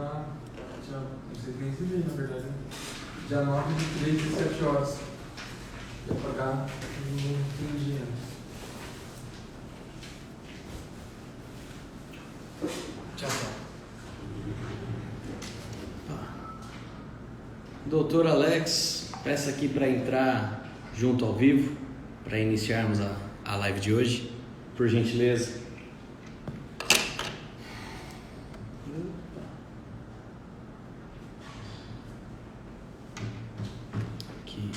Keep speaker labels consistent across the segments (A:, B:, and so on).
A: na dia, não sei nem se vem, na verdade, né? Dia 9 de 3 às 7 horas. Ia pagar no dia.
B: Tchau, tchau. Doutor Alex, peça aqui para entrar junto ao vivo, para iniciarmos a live de hoje, por gentileza. Aqui.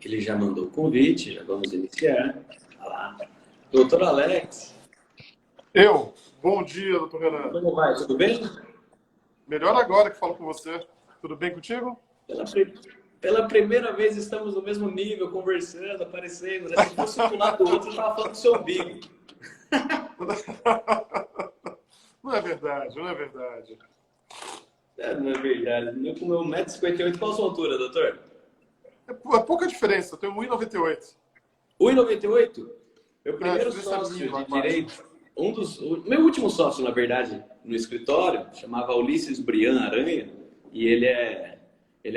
B: Ele já mandou o convite, já vamos iniciar. Olha lá. Doutor Alex.
C: Bom dia, doutor Renan.
B: Como vai? Tudo bem?
C: Melhor agora que falo com você. Tudo bem contigo?
B: Pela primeira vez estamos no mesmo nível, conversando, aparecendo. Né? Se fosse um lado do outro, eu estava falando do seu umbigo.
C: Não é verdade, não é verdade.
B: Não é verdade. Com meu 1,58m, qual a sua altura, doutor?
C: É pouca diferença, eu tenho 1,98.
B: 1,98m? Meu primeiro
C: diferença
B: sócio
C: mínima,
B: de direito, o meu último sócio, na verdade, no escritório, chamava Ulisses Brian Aranha, e ele é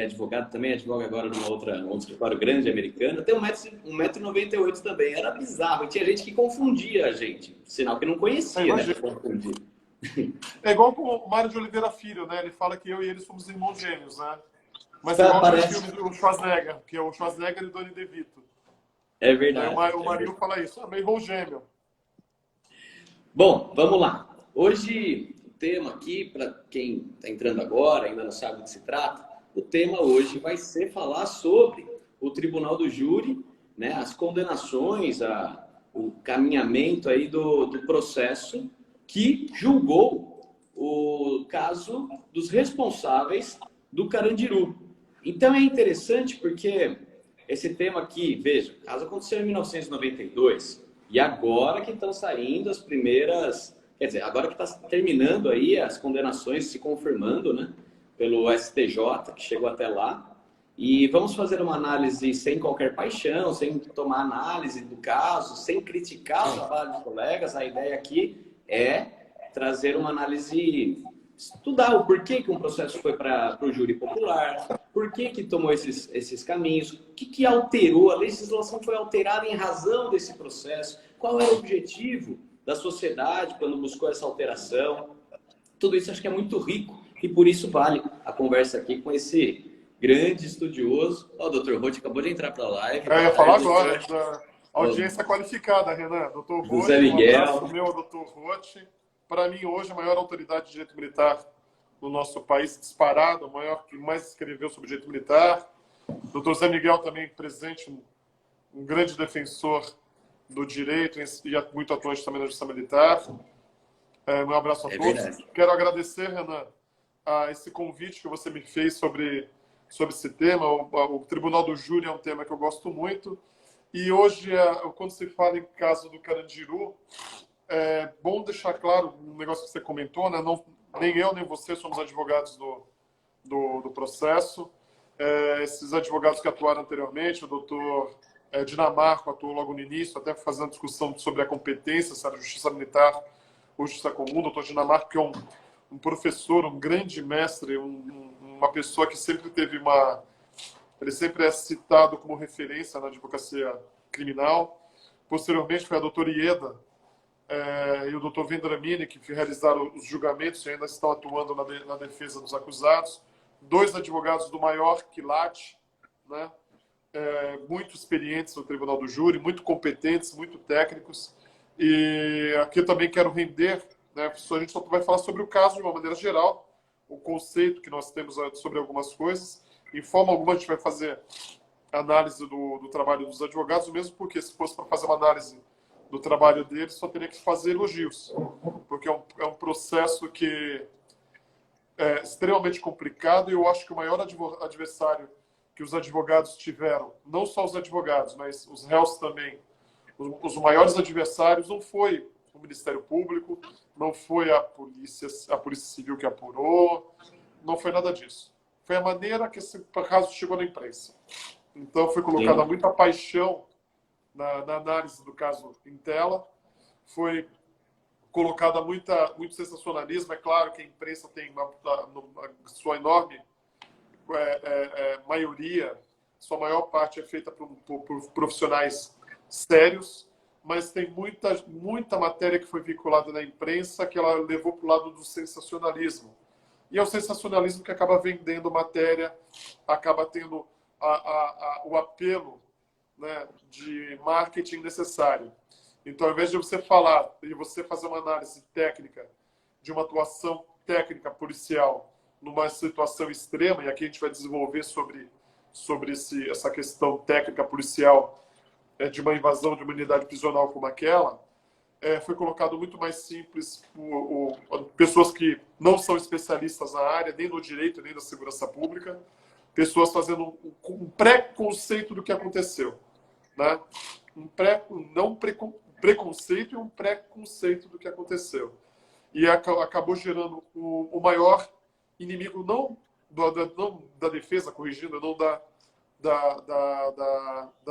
B: advogado também, advoga agora num outro escritório grande americano, tem 1,98m também. Era bizarro, tinha gente que confundia a gente, sinal que não conhecia, né, pra confundir.
C: É igual com o Mário de Oliveira Filho, né? Ele fala que eu e ele somos irmãos gêmeos, né? Mas
B: Tá,
C: igual
B: parece.
C: no filme do Schwarzenegger, que é o Schwarzenegger e Danny DeVito.
B: É verdade.
C: O Marinho fala isso, é meu irmão gêmeo.
B: Bom, vamos lá. Hoje, o tema aqui, para quem está entrando agora, ainda não sabe do que se trata, o tema hoje vai ser falar sobre o Tribunal do Júri, né, as condenações, o caminhamento aí do processo que julgou o caso dos responsáveis do Carandiru. Então é interessante porque esse tema aqui, veja, o caso aconteceu em 1992 e agora que estão saindo as primeiras, quer dizer, agora que está terminando aí as condenações se confirmando, né, pelo STJ, que chegou até lá. E vamos fazer uma análise sem qualquer paixão, sem tomar análise do caso, sem criticar o trabalho dos colegas. A ideia aqui é trazer uma análise, estudar o porquê que um processo foi para o júri popular, por que tomou esses caminhos, o que alterou, a legislação foi alterada em razão desse processo, qual era o objetivo da sociedade quando buscou essa alteração. Tudo isso acho que é muito rico e por isso vale a conversa aqui com esse grande estudioso. Ó, o doutor Roth acabou de entrar para a live.
C: Eu ia falar agora, da audiência qualificada, Renan. Doutor Roth,
B: Zé Miguel.
C: Um abraço meu ao doutor Roth. Para mim, hoje, a maior autoridade de direito militar no nosso país, disparado, o maior que mais escreveu sobre direito militar. Doutor Zé Miguel também presente, um grande defensor do direito e muito atuante também na justiça militar. Um abraço a todos.
B: Verdade.
C: Quero agradecer, Renan, a esse convite que você me fez sobre esse tema. O Tribunal do Júri é um tema que eu gosto muito. E hoje, quando se fala em caso do Carandiru, é bom deixar claro um negócio que você comentou, né? Nem eu, nem você somos advogados do processo. Esses advogados que atuaram anteriormente, o doutor Dinamarco atuou logo no início, até fazendo discussão sobre a competência, se era justiça militar ou justiça comum. O doutor Dinamarco, que é um professor, um grande mestre, uma pessoa que sempre teve ele sempre é citado como referência na advocacia criminal. Posteriormente foi a doutora Ieda e o doutor Vendramini, que realizaram os julgamentos e ainda estão atuando na defesa dos acusados. Dois advogados do maior quilate, né? Muito experientes no Tribunal do Júri, muito competentes, muito técnicos. E aqui eu também quero render, né? A gente só vai falar sobre o caso de uma maneira geral, o conceito que nós temos sobre algumas coisas. Em forma alguma a gente vai fazer análise do trabalho dos advogados, mesmo porque se fosse para fazer uma análise do trabalho deles, só teria que fazer elogios, porque é um processo que é extremamente complicado e eu acho que o maior adversário que os advogados tiveram, não só os advogados, mas os réus também, os maiores adversários não foi o Ministério Público, não foi a Polícia Civil que apurou, não foi nada disso. foi a maneira que esse caso chegou na imprensa. Então, foi colocada muita paixão na análise do caso em tela, foi colocada muito sensacionalismo. É claro que a imprensa tem sua enorme maioria, sua maior parte é feita por profissionais sérios, mas tem muita matéria que foi vinculada na imprensa que ela levou para o lado do sensacionalismo. E é o sensacionalismo que acaba vendendo matéria, acaba tendo o apelo, né, de marketing necessário. Então, ao invés de você falar e você fazer uma análise técnica de uma atuação técnica policial numa situação extrema, e aqui a gente vai desenvolver sobre essa questão técnica policial de uma invasão de uma unidade prisional como aquela, foi colocado muito mais simples por pessoas que não são especialistas na área, nem no direito, nem na segurança pública, pessoas fazendo um pré-conceito do que aconteceu, né? Preconceito e um pré-conceito do que aconteceu. E acabou gerando o maior inimigo, não da defesa, corrigindo, não da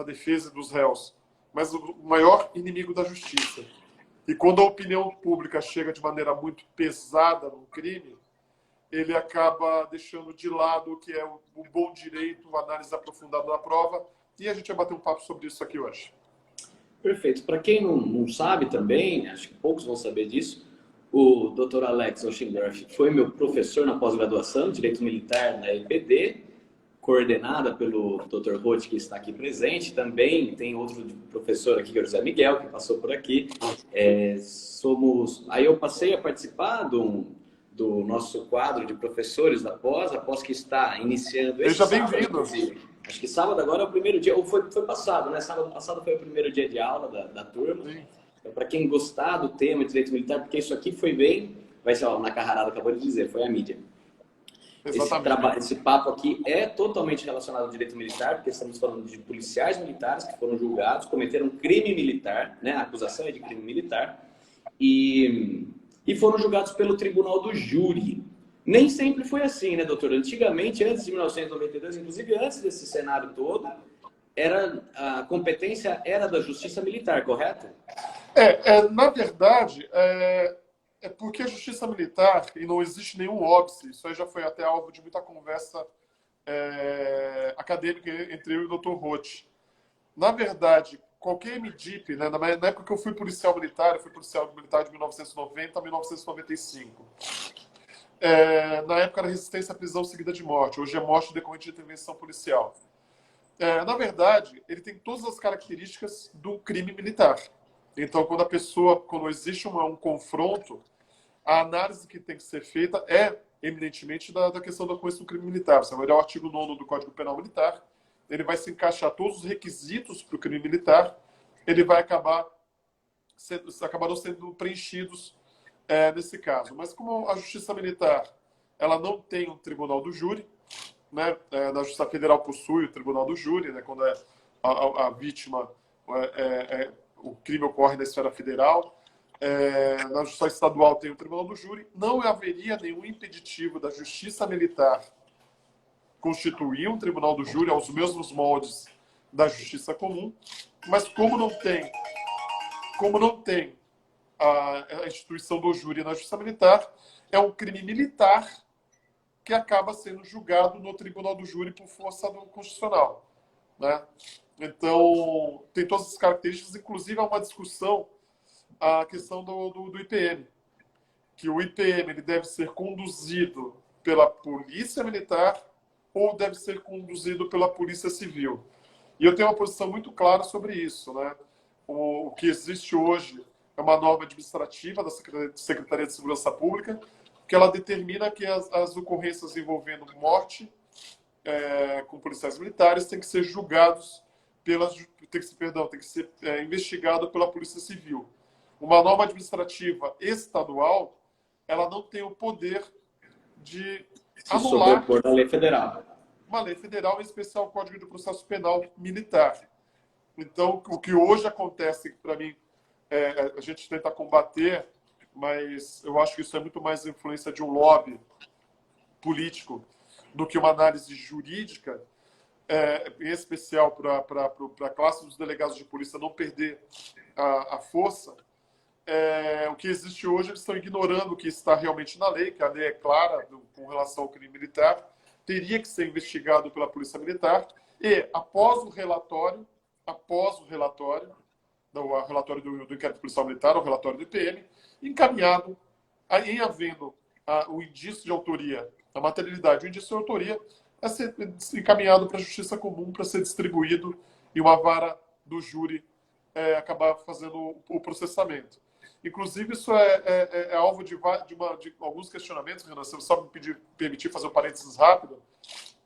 C: defesa dos réus, mas o maior inimigo da justiça. E quando a opinião pública chega de maneira muito pesada no crime, ele acaba deixando de lado o que é o bom direito, a análise aprofundada da prova, e a gente vai bater um papo sobre isso aqui hoje.
B: Perfeito. Para quem não sabe também, acho que poucos vão saber disso, o Dr. Alex Oschendorf foi meu professor na pós-graduação em Direito Militar na EPD, coordenada pelo Dr. Roth, que está aqui presente. Também tem outro professor aqui, que é o José Miguel, que passou por aqui. Aí eu passei a participar do nosso quadro de professores da pós, a pós que está iniciando esse
C: sábado.
B: Seja bem-vindo. Acho que sábado agora é o primeiro dia, ou foi passado, né? Sábado passado foi o primeiro dia de aula da turma. Então, para quem gostar do tema de direito militar, porque isso aqui foi bem, vai ser, ó, na Carrarada acabou de dizer, foi a mídia. Esse papo aqui é totalmente relacionado ao direito militar, porque estamos falando de policiais militares que foram julgados, cometeram crime militar, né? A acusação é de crime militar, e foram julgados pelo Tribunal do Júri. Nem sempre foi assim, né, doutor? Antigamente, antes de 1992, inclusive antes desse cenário todo, a competência era da Justiça Militar, correto?
C: Na verdade, é porque a Justiça Militar, e não existe nenhum óbice, isso aí já foi até alvo de muita conversa acadêmica entre eu e o Dr. Roth. Na verdade, qualquer MDIP, né, na época que eu fui policial militar, eu fui policial militar de 1990 a 1995. Na época era resistência à prisão seguida de morte. Hoje é morte decorrente de intervenção policial. Na verdade, ele tem todas as características do crime militar. Então, quando existe um confronto, a análise que tem que ser feita é eminentemente da questão da ocorrência do crime militar. Você vai olhar o artigo 9º do Código Penal Militar, ele vai se encaixar todos os requisitos para o crime militar, ele vai acabaram sendo preenchidos nesse caso. Mas como a Justiça Militar ela não tem um tribunal do júri, né? Na Justiça Federal possui o tribunal do júri, né? Quando a vítima, o crime ocorre na esfera federal. Na Justiça Estadual tem o tribunal do júri. Não haveria nenhum impeditivo da Justiça Militar constituir um tribunal do júri aos mesmos moldes da Justiça Comum, mas como não tem a instituição do júri na Justiça Militar, é um crime militar que acaba sendo julgado no Tribunal do Júri por força do Constitucional, né? Então, tem todas as características, inclusive há uma discussão a questão do IPM, que o IPM ele deve ser conduzido pela Polícia Militar ou deve ser conduzido pela Polícia Civil. E eu tenho uma posição muito clara sobre isso, né? O que existe hoje é uma norma administrativa da Secretaria de Segurança Pública, que ela determina que as ocorrências envolvendo morte com policiais militares têm que ser julgados tem que ser investigado pela Polícia Civil. Uma norma administrativa estadual, ela não tem o poder de anular
B: a lei federal.
C: Uma lei federal, em especial o Código de Processo Penal Militar. Então, o que hoje acontece, para mim, a gente tenta combater, mas eu acho que isso é muito mais influência de um lobby político do que uma análise jurídica, em especial para a classe dos delegados de polícia não perder a força. O que existe hoje, eles estão ignorando o que está realmente na lei, que a lei é clara com relação ao crime militar, teria que ser investigado pela Polícia Militar, e após o relatório do inquérito policial militar, o relatório do IPM, encaminhado, em havendo o indício de autoria, a materialidade, o indício de autoria, a ser encaminhado para a Justiça Comum para ser distribuído e uma vara do júri acabar fazendo o processamento. Inclusive, isso é alvo de alguns questionamentos, Renan, se você só me permitir fazer um parênteses rápido,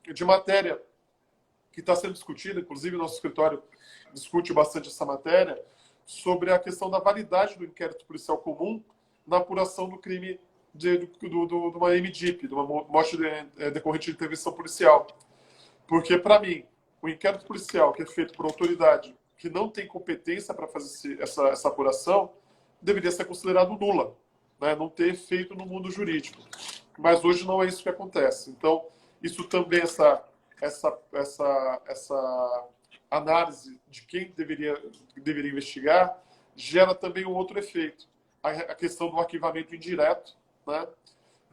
C: de matéria que está sendo discutida, inclusive nosso escritório discute bastante essa matéria, sobre a questão da validade do inquérito policial comum na apuração do crime de uma MDIP, de uma morte decorrente de intervenção policial. Porque, para mim, o inquérito policial que é feito por autoridade que não tem competência para fazer essa apuração deveria ser considerado nula, né? Não ter efeito no mundo jurídico. Mas hoje não é isso que acontece. Então, isso também, essa análise de quem deveria investigar, gera também um outro efeito. A questão do arquivamento indireto, né?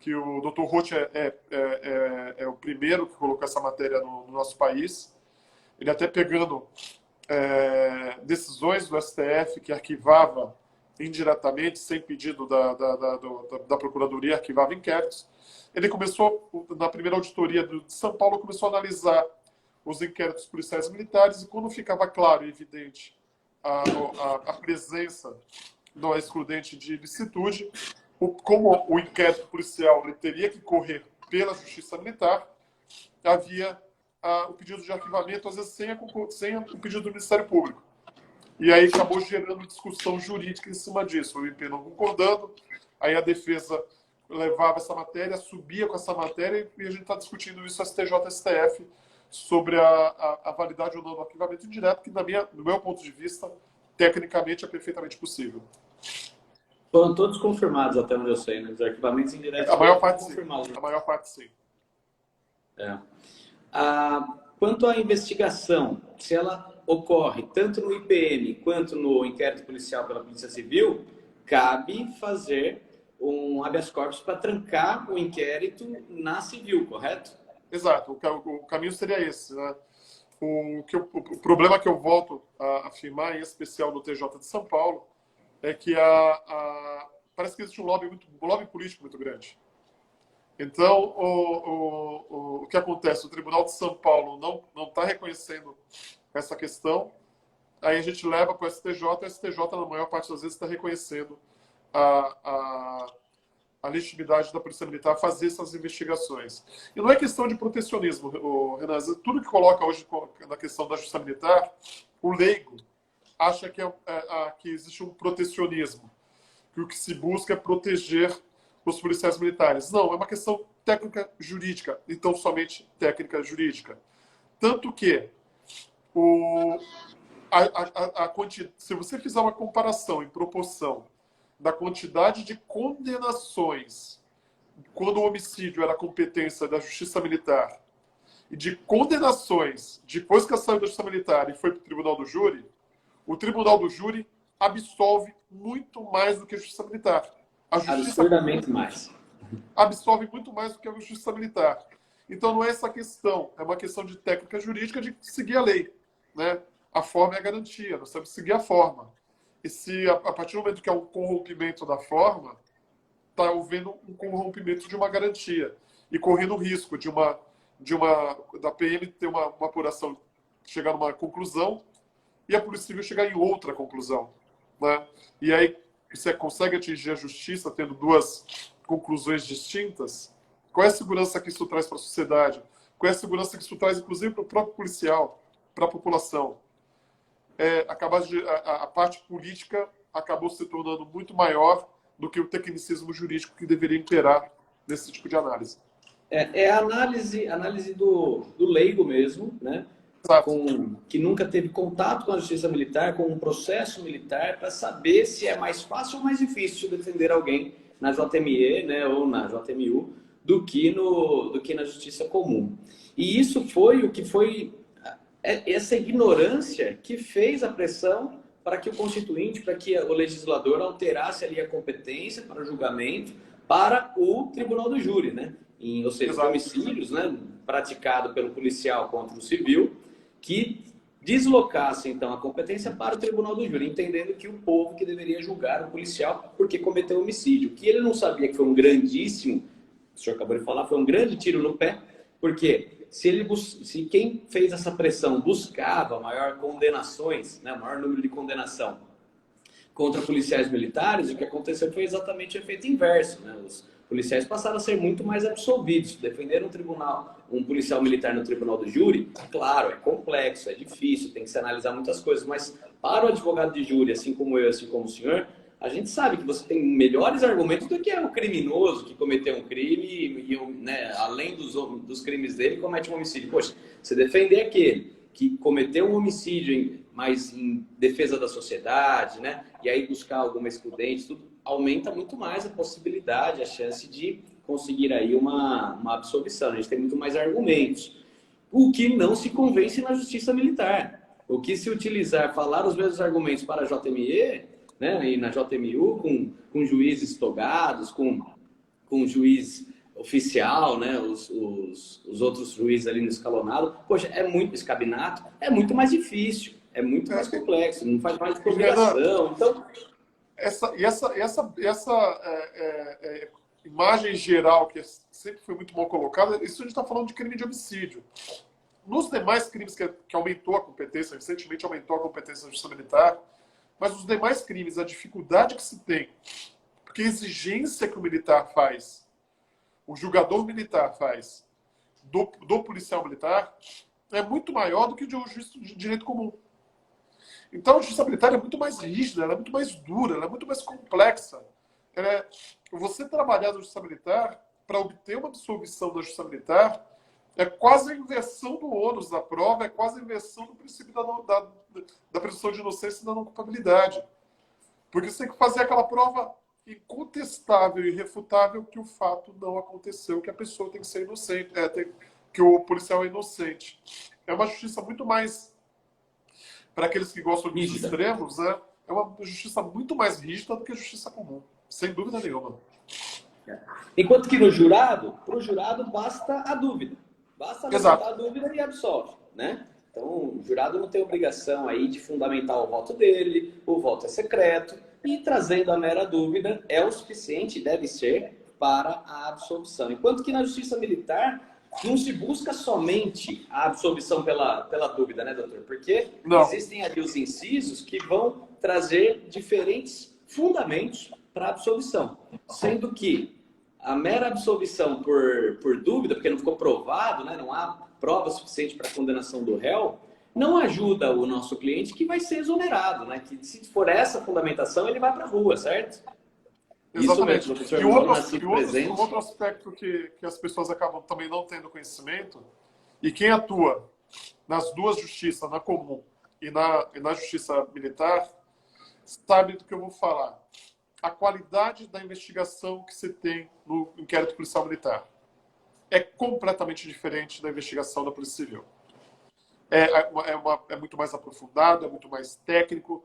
C: Que o Dr. Roth é o primeiro que colocou essa matéria no nosso país. Ele até pegando decisões do STF que arquivava indiretamente, sem pedido da Procuradoria, arquivava inquéritos. Ele começou, na primeira auditoria de São Paulo, começou a analisar os inquéritos policiais militares, e quando ficava claro e evidente a presença do excludente de ilicitude, como o inquérito policial ele teria que correr pela Justiça Militar, havia o pedido de arquivamento, às vezes sem o pedido do Ministério Público. E aí acabou gerando discussão jurídica em cima disso. O IP não concordando, aí a defesa levava essa matéria, subia com essa matéria, e a gente está discutindo isso no STJ e STF, sobre a validade ou não do arquivamento indireto, que, do meu ponto de vista, tecnicamente é perfeitamente possível.
B: Foram todos confirmados, até onde eu sei, né? Os arquivamentos indiretos.
C: A maior parte sim.
B: Confirmados.
C: A maior parte sim.
B: Quanto à investigação, se ela ocorre tanto no IPM quanto no inquérito policial pela Polícia Civil, cabe fazer um habeas corpus para trancar o inquérito na civil, correto?
C: Exato. O caminho seria esse, né? O problema que eu volto a afirmar, em especial no TJ de São Paulo, é que parece que existe um lobby político muito grande. Então, o que acontece? O Tribunal de São Paulo não está reconhecendo essa questão, aí a gente leva para o STJ, e o STJ, na maior parte das vezes, está reconhecendo a legitimidade da Polícia Militar fazer essas investigações. E não é questão de protecionismo, Renan. Tudo que coloca hoje na questão da Justiça Militar, o leigo acha que existe um protecionismo, que o que se busca é proteger os policiais militares. Não, é uma questão técnica jurídica, então somente técnica jurídica. Tanto que, se você fizer uma comparação em proporção da quantidade de condenações quando o homicídio era competência da Justiça Militar e de condenações depois que saiu da Justiça Militar e foi para o Tribunal do Júri, o Tribunal do Júri absolve muito mais do que a Justiça Militar. A Justiça
B: Absurdamente mais.
C: Absolve muito mais do que a Justiça Militar. Então não é essa questão, é uma questão de técnica jurídica de seguir a lei, né? A forma é a garantia, nós temos que seguir a forma. E se a partir do momento que há um corrompimento da forma, está havendo um corrompimento de uma garantia e correndo o risco da PM ter uma apuração, chegar numa conclusão e a Polícia Civil chegar em outra conclusão, né? E aí você consegue atingir a justiça tendo duas conclusões distintas? Qual é a segurança que isso traz para a sociedade? Qual é a segurança que isso traz, inclusive, para o próprio policial, para a população? A parte política acabou se tornando muito maior do que o tecnicismo jurídico que deveria imperar nesse tipo de análise.
B: É a análise do leigo mesmo, né? Que nunca teve contato com a Justiça Militar, com um processo militar, para saber se é mais fácil ou mais difícil defender alguém na JME, né, ou na JMU, do que na justiça comum. E isso foi o que foi essa ignorância que fez a pressão para que o constituinte, para que o legislador alterasse ali a competência para o julgamento para o tribunal do júri, né? Ou seja, homicídios, né, praticado pelo policial contra o civil, que deslocasse então a competência para o tribunal do júri, entendendo que o povo que deveria julgar o policial porque cometeu homicídio. O que ele não sabia que foi um grandíssimo, o senhor acabou de falar, foi um grande tiro no pé, porque se quem fez essa pressão buscava maior condenações, né, maior número de condenação contra policiais militares, o que aconteceu foi exatamente o efeito inverso, né? Os policiais passaram a ser muito mais absolvidos. Defender um policial militar no tribunal do júri, claro, é complexo, é difícil, tem que se analisar muitas coisas, mas para o advogado de júri, assim como eu, assim como o senhor, a gente sabe que você tem melhores argumentos do que o criminoso que cometeu um crime e, né, além dos crimes dele, comete um homicídio. Poxa, você defender aquele que cometeu um homicídio, mas em defesa da sociedade, né, e aí buscar alguma excludente, tudo aumenta muito mais a possibilidade, a chance de conseguir aí uma absolvição. A gente tem muito mais argumentos. O que não se convence na justiça militar. O que se utilizar, falar os mesmos argumentos para a JME, né, e na JMU, com juízes togados, com juiz oficial, né, os outros juízes ali no escalonado, poxa, é muito escabinato, é muito mais difícil, é muito mais complexo, não faz mais de combinação. Então,
C: essa imagem geral que sempre foi muito mal colocada, isso a gente está falando de crime de homicídio. Nos demais crimes que aumentou a competência, recentemente aumentou a competência da justiça militar, mas os demais crimes, a dificuldade que se tem, porque a exigência que o militar faz, o julgador militar faz do policial militar, é muito maior do que o juiz de direito comum. Então, a justiça militar é muito mais rígida, ela é muito mais dura, ela é muito mais complexa. Você trabalhar na justiça militar, para obter uma absolvição da justiça militar, é quase a inversão do ônus da prova, é quase a inversão do princípio da presunção de inocência e da não culpabilidade. Porque você tem que fazer aquela prova incontestável e irrefutável que o fato não aconteceu, que a pessoa tem que ser inocente, que o policial é inocente. É uma justiça muito mais, para aqueles que gostam dos extremos, né? É uma justiça muito mais rígida do que a justiça comum, sem dúvida nenhuma.
B: Enquanto que no jurado, para o jurado basta a dúvida. Basta levantar a dúvida e absolve, né? Então, o jurado não tem obrigação aí de fundamentar o voto dele, o voto é secreto, e trazendo a mera dúvida é o suficiente, deve ser, para a absolvição. Enquanto que na justiça militar não se busca somente a absolvição pela dúvida, né, doutor? Porque existem ali os incisos que vão trazer diferentes fundamentos para a absolvição, sendo que a mera absolvição por dúvida, porque não ficou provado, né, não há prova suficiente para a condenação do réu, não ajuda o nosso cliente que vai ser exonerado, né? Que se for essa fundamentação, ele vai para a rua, certo?
C: Exatamente.
B: Isso mesmo,
C: e outro aspecto que as pessoas acabam também não tendo conhecimento, e quem atua nas duas justiças, na comum e na justiça militar, sabe do que eu vou falar. A qualidade da investigação que se tem no inquérito policial militar é completamente diferente da investigação da Polícia Civil. É muito mais aprofundado, é muito mais técnico,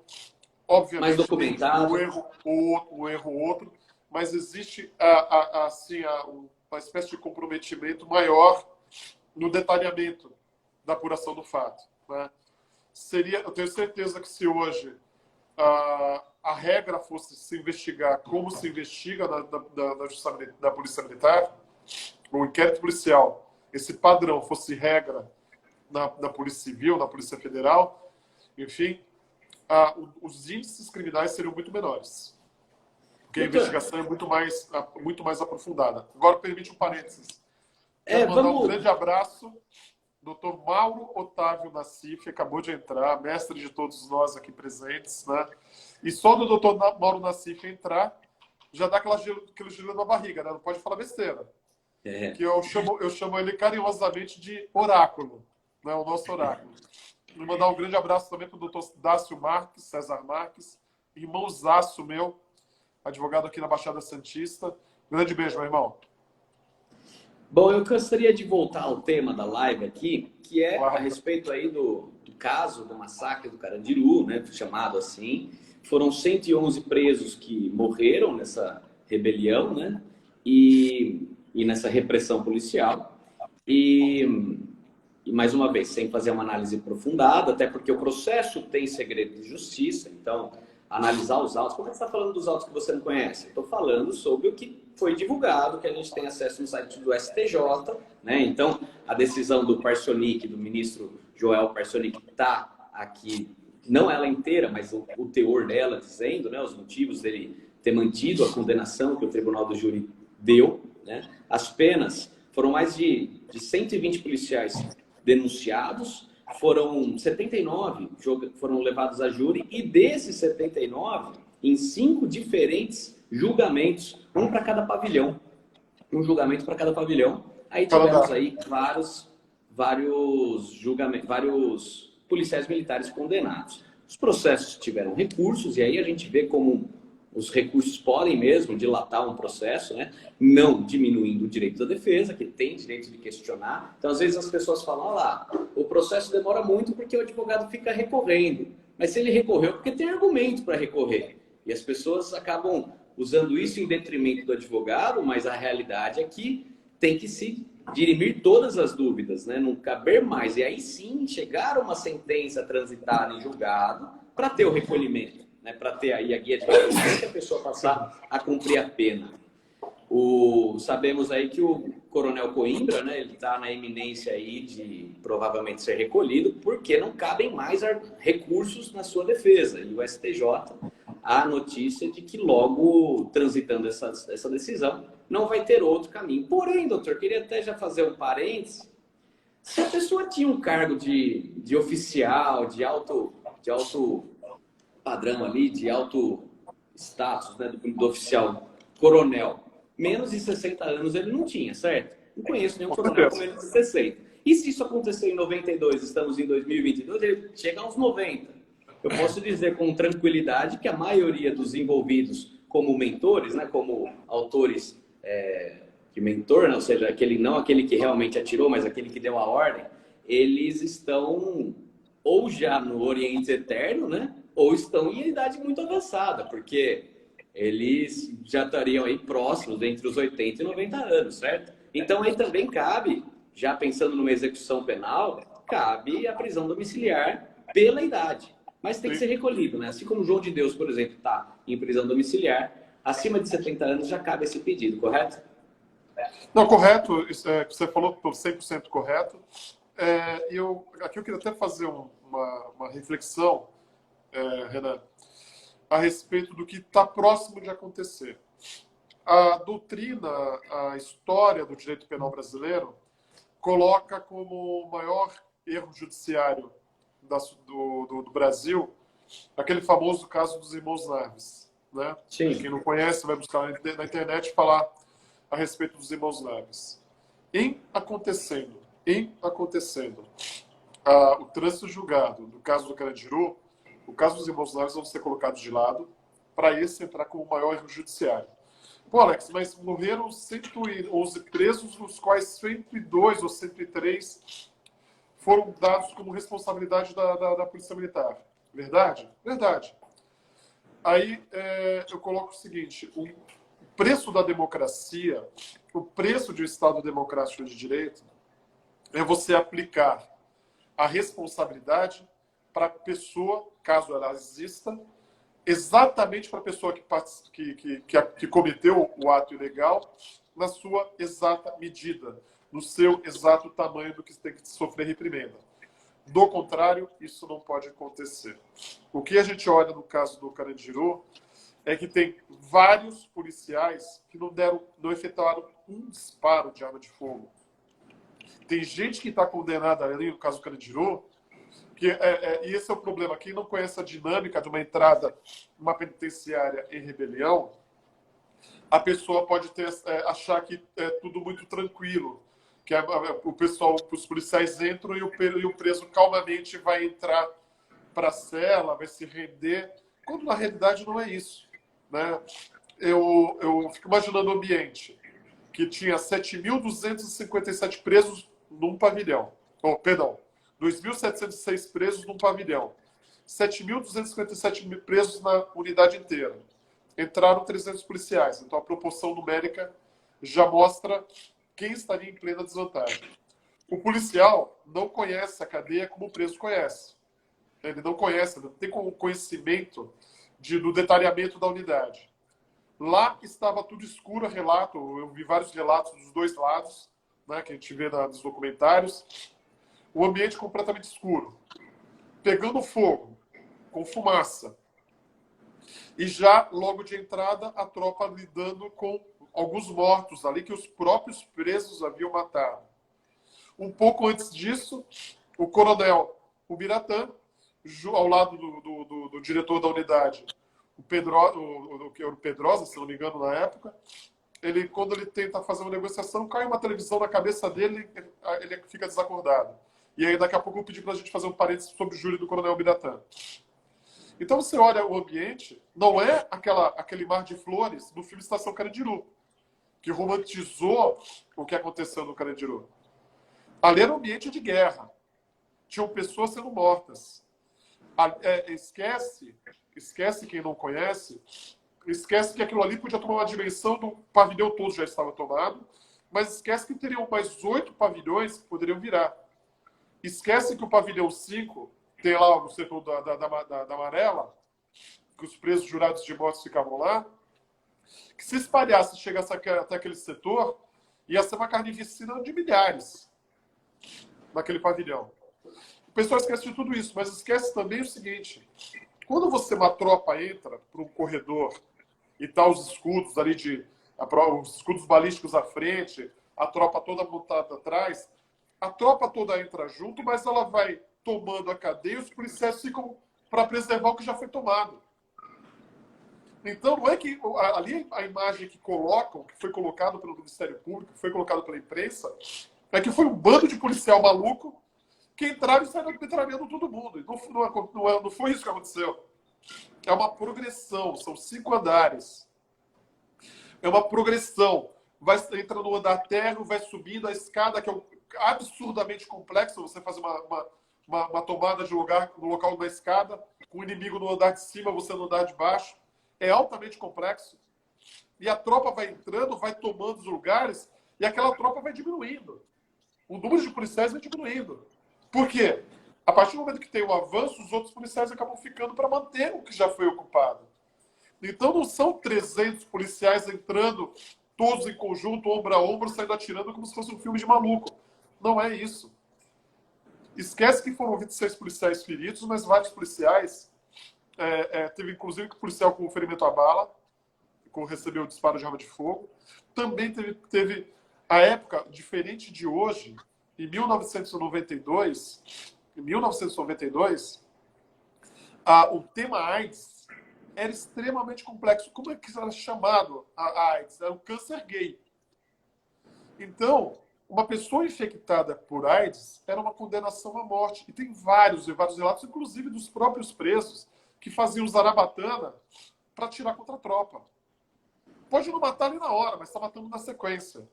C: obviamente
B: mais documentado,
C: um erro outro, mas existe uma espécie de comprometimento maior no detalhamento da apuração do fato, né? Eu tenho certeza que se hoje a regra fosse se investigar como se investiga da Polícia Militar, o inquérito policial, esse padrão fosse regra na Polícia Civil, na Polícia Federal, enfim, os índices criminais seriam muito menores. Porque a investigação é muito mais aprofundada. Agora, permite um parênteses. Quero mandar um grande abraço. Dr. Mauro Otávio Nassif acabou de entrar, mestre de todos nós aqui presentes, né? E só do Dr. Mauro Nassif entrar, já dá aquele gelo na barriga, né? Não pode falar besteira. Que eu chamo ele carinhosamente de oráculo, né? O nosso oráculo. Vou mandar um grande abraço também para o Dr. Dácio Marques, César Marques, irmãozaço meu, advogado aqui na Baixada Santista. Grande beijo, meu irmão.
B: Bom, eu gostaria de voltar ao tema da live aqui, que é a
C: Claro.
B: respeito aí do caso do massacre do Carandiru, né, chamado assim. Foram 111 presos que morreram nessa rebelião, né, e nessa repressão policial. E mais uma vez, sem fazer uma análise aprofundada, até porque o processo tem segredo de justiça, então analisar os autos. Como é que você está falando dos autos que você não conhece? Estou falando sobre o que foi divulgado, que a gente tem acesso no site do STJ, né? Então, a decisão do Parsonik, do ministro Joel Parsonik, está aqui, não ela inteira, mas o teor dela dizendo, né, os motivos dele ter mantido a condenação que o Tribunal do Júri deu, né? As penas foram mais de 120 policiais denunciados, foram 79 foram levados a júri, e desses 79, em 5 diferentes julgamentos, um para cada pavilhão. Um julgamento para cada pavilhão. Aí tivemos aí vários policiais militares condenados. Os processos tiveram recursos, e aí a gente vê como os recursos podem mesmo dilatar um processo, né? Não diminuindo o direito da defesa, que tem direito de questionar. Então, às vezes, as pessoas falam, olha lá, o processo demora muito porque o advogado fica recorrendo. Mas se ele recorreu, é porque tem argumento para recorrer. E as pessoas acabam usando isso em detrimento do advogado, mas a realidade é que tem que se dirimir todas as dúvidas, né? Não caber mais. E aí sim, chegar a uma sentença transitada em julgado para ter o recolhimento. Né, para ter aí a guia de recolhimento e a pessoa passar a cumprir a pena. Sabemos aí que o Coronel Coimbra, né, ele está na iminência aí de provavelmente ser recolhido, porque não cabem mais recursos na sua defesa. E o STJ, há a notícia de que logo, transitando essa decisão, não vai ter outro caminho. Porém, doutor, queria até já fazer um parênteses. Se a pessoa tinha um cargo de oficial, de alto padrão ali, de alto status, né, do oficial coronel, menos de 60 anos ele não tinha, certo? Não conheço nenhum coronel com menos de 60. E se isso aconteceu em 92, estamos em 2022, ele chega aos 90. Eu posso dizer com tranquilidade que a maioria dos envolvidos como mentores, né, como autores de mentor, né, ou seja, não aquele que realmente atirou, mas aquele que deu a ordem, eles estão ou já no Oriente Eterno, né? Ou estão em idade muito avançada, porque eles já estariam aí próximos, entre os 80 e 90 anos, certo? Então aí também cabe, já pensando numa execução penal, cabe a prisão domiciliar pela idade. Mas tem que ser recolhido, né? Assim como o João de Deus, por exemplo, está em prisão domiciliar, acima de 70 anos já cabe esse pedido, correto?
C: Não, correto. Isso é, você falou 100% correto. Aqui eu queria até fazer uma reflexão, Renan, a respeito do que está próximo de acontecer. A doutrina, a história do direito penal brasileiro coloca como o maior erro judiciário do Brasil aquele famoso caso dos irmãos Naves. Né?
B: Sim.
C: Quem não conhece vai buscar na internet falar a respeito dos irmãos Naves. Em acontecendo o trânsito julgado do caso do Carandiru, o caso dos irmãos Naves vão ser colocados de lado para esse entrar como o maior erro judiciário. Pô, Alex, mas morreram 111 presos, dos quais 102 ou 103 foram dados como responsabilidade da Polícia Militar. Verdade? Verdade. Aí eu coloco o seguinte, o preço da democracia, o preço de um Estado democrático de direito é você aplicar a responsabilidade para a pessoa, caso ela exista, exatamente para a pessoa que cometeu o ato ilegal, na sua exata medida, no seu exato tamanho do que tem que sofrer reprimenda. Do contrário, isso não pode acontecer. O que a gente olha no caso do Carandiru é que tem vários policiais que não efetuaram um disparo de arma de fogo. Tem gente que está condenada ali no caso do Carandiru, e esse é o problema. Quem não conhece a dinâmica de uma entrada numa penitenciária em rebelião, a pessoa pode achar que é tudo muito tranquilo, que os policiais entram e o preso calmamente vai entrar para a cela, vai se render, quando na realidade não é isso. Né? Eu fico imaginando o ambiente. que tinha 7.257 presos num pavilhão. Oh, perdão, 2.706 presos num pavilhão. 7.257 presos na unidade inteira. Entraram 300 policiais. Então, a proporção numérica já mostra quem estaria em plena desvantagem. O policial não conhece a cadeia como o preso conhece. Ele não conhece, não tem conhecimento do detalhamento da unidade. Lá estava tudo escuro, relato, eu vi vários relatos dos dois lados, né, que a gente vê nos documentários. O ambiente completamente escuro, pegando fogo, com fumaça. E já, logo de entrada, a tropa lidando com alguns mortos ali que os próprios presos haviam matado. Um pouco antes disso, o coronel Ubiratã, ao lado do diretor da unidade, o Pedrosa, se não me engano, na época, quando ele tenta fazer uma negociação, cai uma televisão na cabeça dele, ele fica desacordado. E aí, daqui a pouco, eu pedi para a gente fazer um parênteses sobre o júri do coronel Ubiratã. Então, você olha o ambiente, não é aquele mar de flores do filme Estação Carandiru, que romantizou o que aconteceu no Carandiru. Ali era um ambiente de guerra. Tinham pessoas sendo mortas. Esquece quem não conhece, esquece que aquilo ali podia tomar uma dimensão do pavilhão todo já estava tomado, mas esquece que teriam mais 8 pavilhões que poderiam virar. Esquece que o pavilhão 5 tem lá o setor da Amarela, que os presos jurados de morte ficavam lá, que se espalhasse, chegasse até aquele setor, ia ser uma carnificina de milhares naquele pavilhão. O pessoal esquece de tudo isso, mas esquece também o seguinte: quando uma tropa entra para um corredor e tá os escudos ali os escudos balísticos à frente, a tropa toda montada atrás, a tropa toda entra junto, mas ela vai tomando a cadeia e os policiais ficam para preservar o que já foi tomado. Então, não é que ali a imagem que foi colocado pelo Ministério Público, que foi colocado pela imprensa, é que foi um bando de policial maluco que entraram e saíram metralhando todo mundo. Não foi isso que aconteceu. É uma progressão, são 5 andares. É uma progressão. Entra no andar térreo, vai subindo a escada, que é absurdamente complexo. Você faz uma tomada de lugar no local da escada, com o inimigo no andar de cima, você no andar de baixo. É altamente complexo. E a tropa vai entrando, vai tomando os lugares, e aquela tropa vai diminuindo. O número de policiais vai diminuindo. Por quê? A partir do momento que tem o avanço, os outros policiais acabam ficando para manter o que já foi ocupado. Então não são 300 policiais entrando, todos em conjunto, ombro a ombro, saindo atirando como se fosse um filme de maluco. Não é isso. Esquece que foram 26 policiais feridos, mas vários policiais... teve inclusive um policial com ferimento à bala, recebeu o disparo de arma de fogo. Também teve a época, diferente de hoje, em 1992, o tema AIDS era extremamente complexo. Como é que era chamado a AIDS? Era o câncer gay. Então, uma pessoa infectada por AIDS era uma condenação à morte. E tem vários relatos, inclusive dos próprios presos, que faziam zarabatana para atirar contra a tropa. Pode não matar ali na hora, mas está matando na sequência.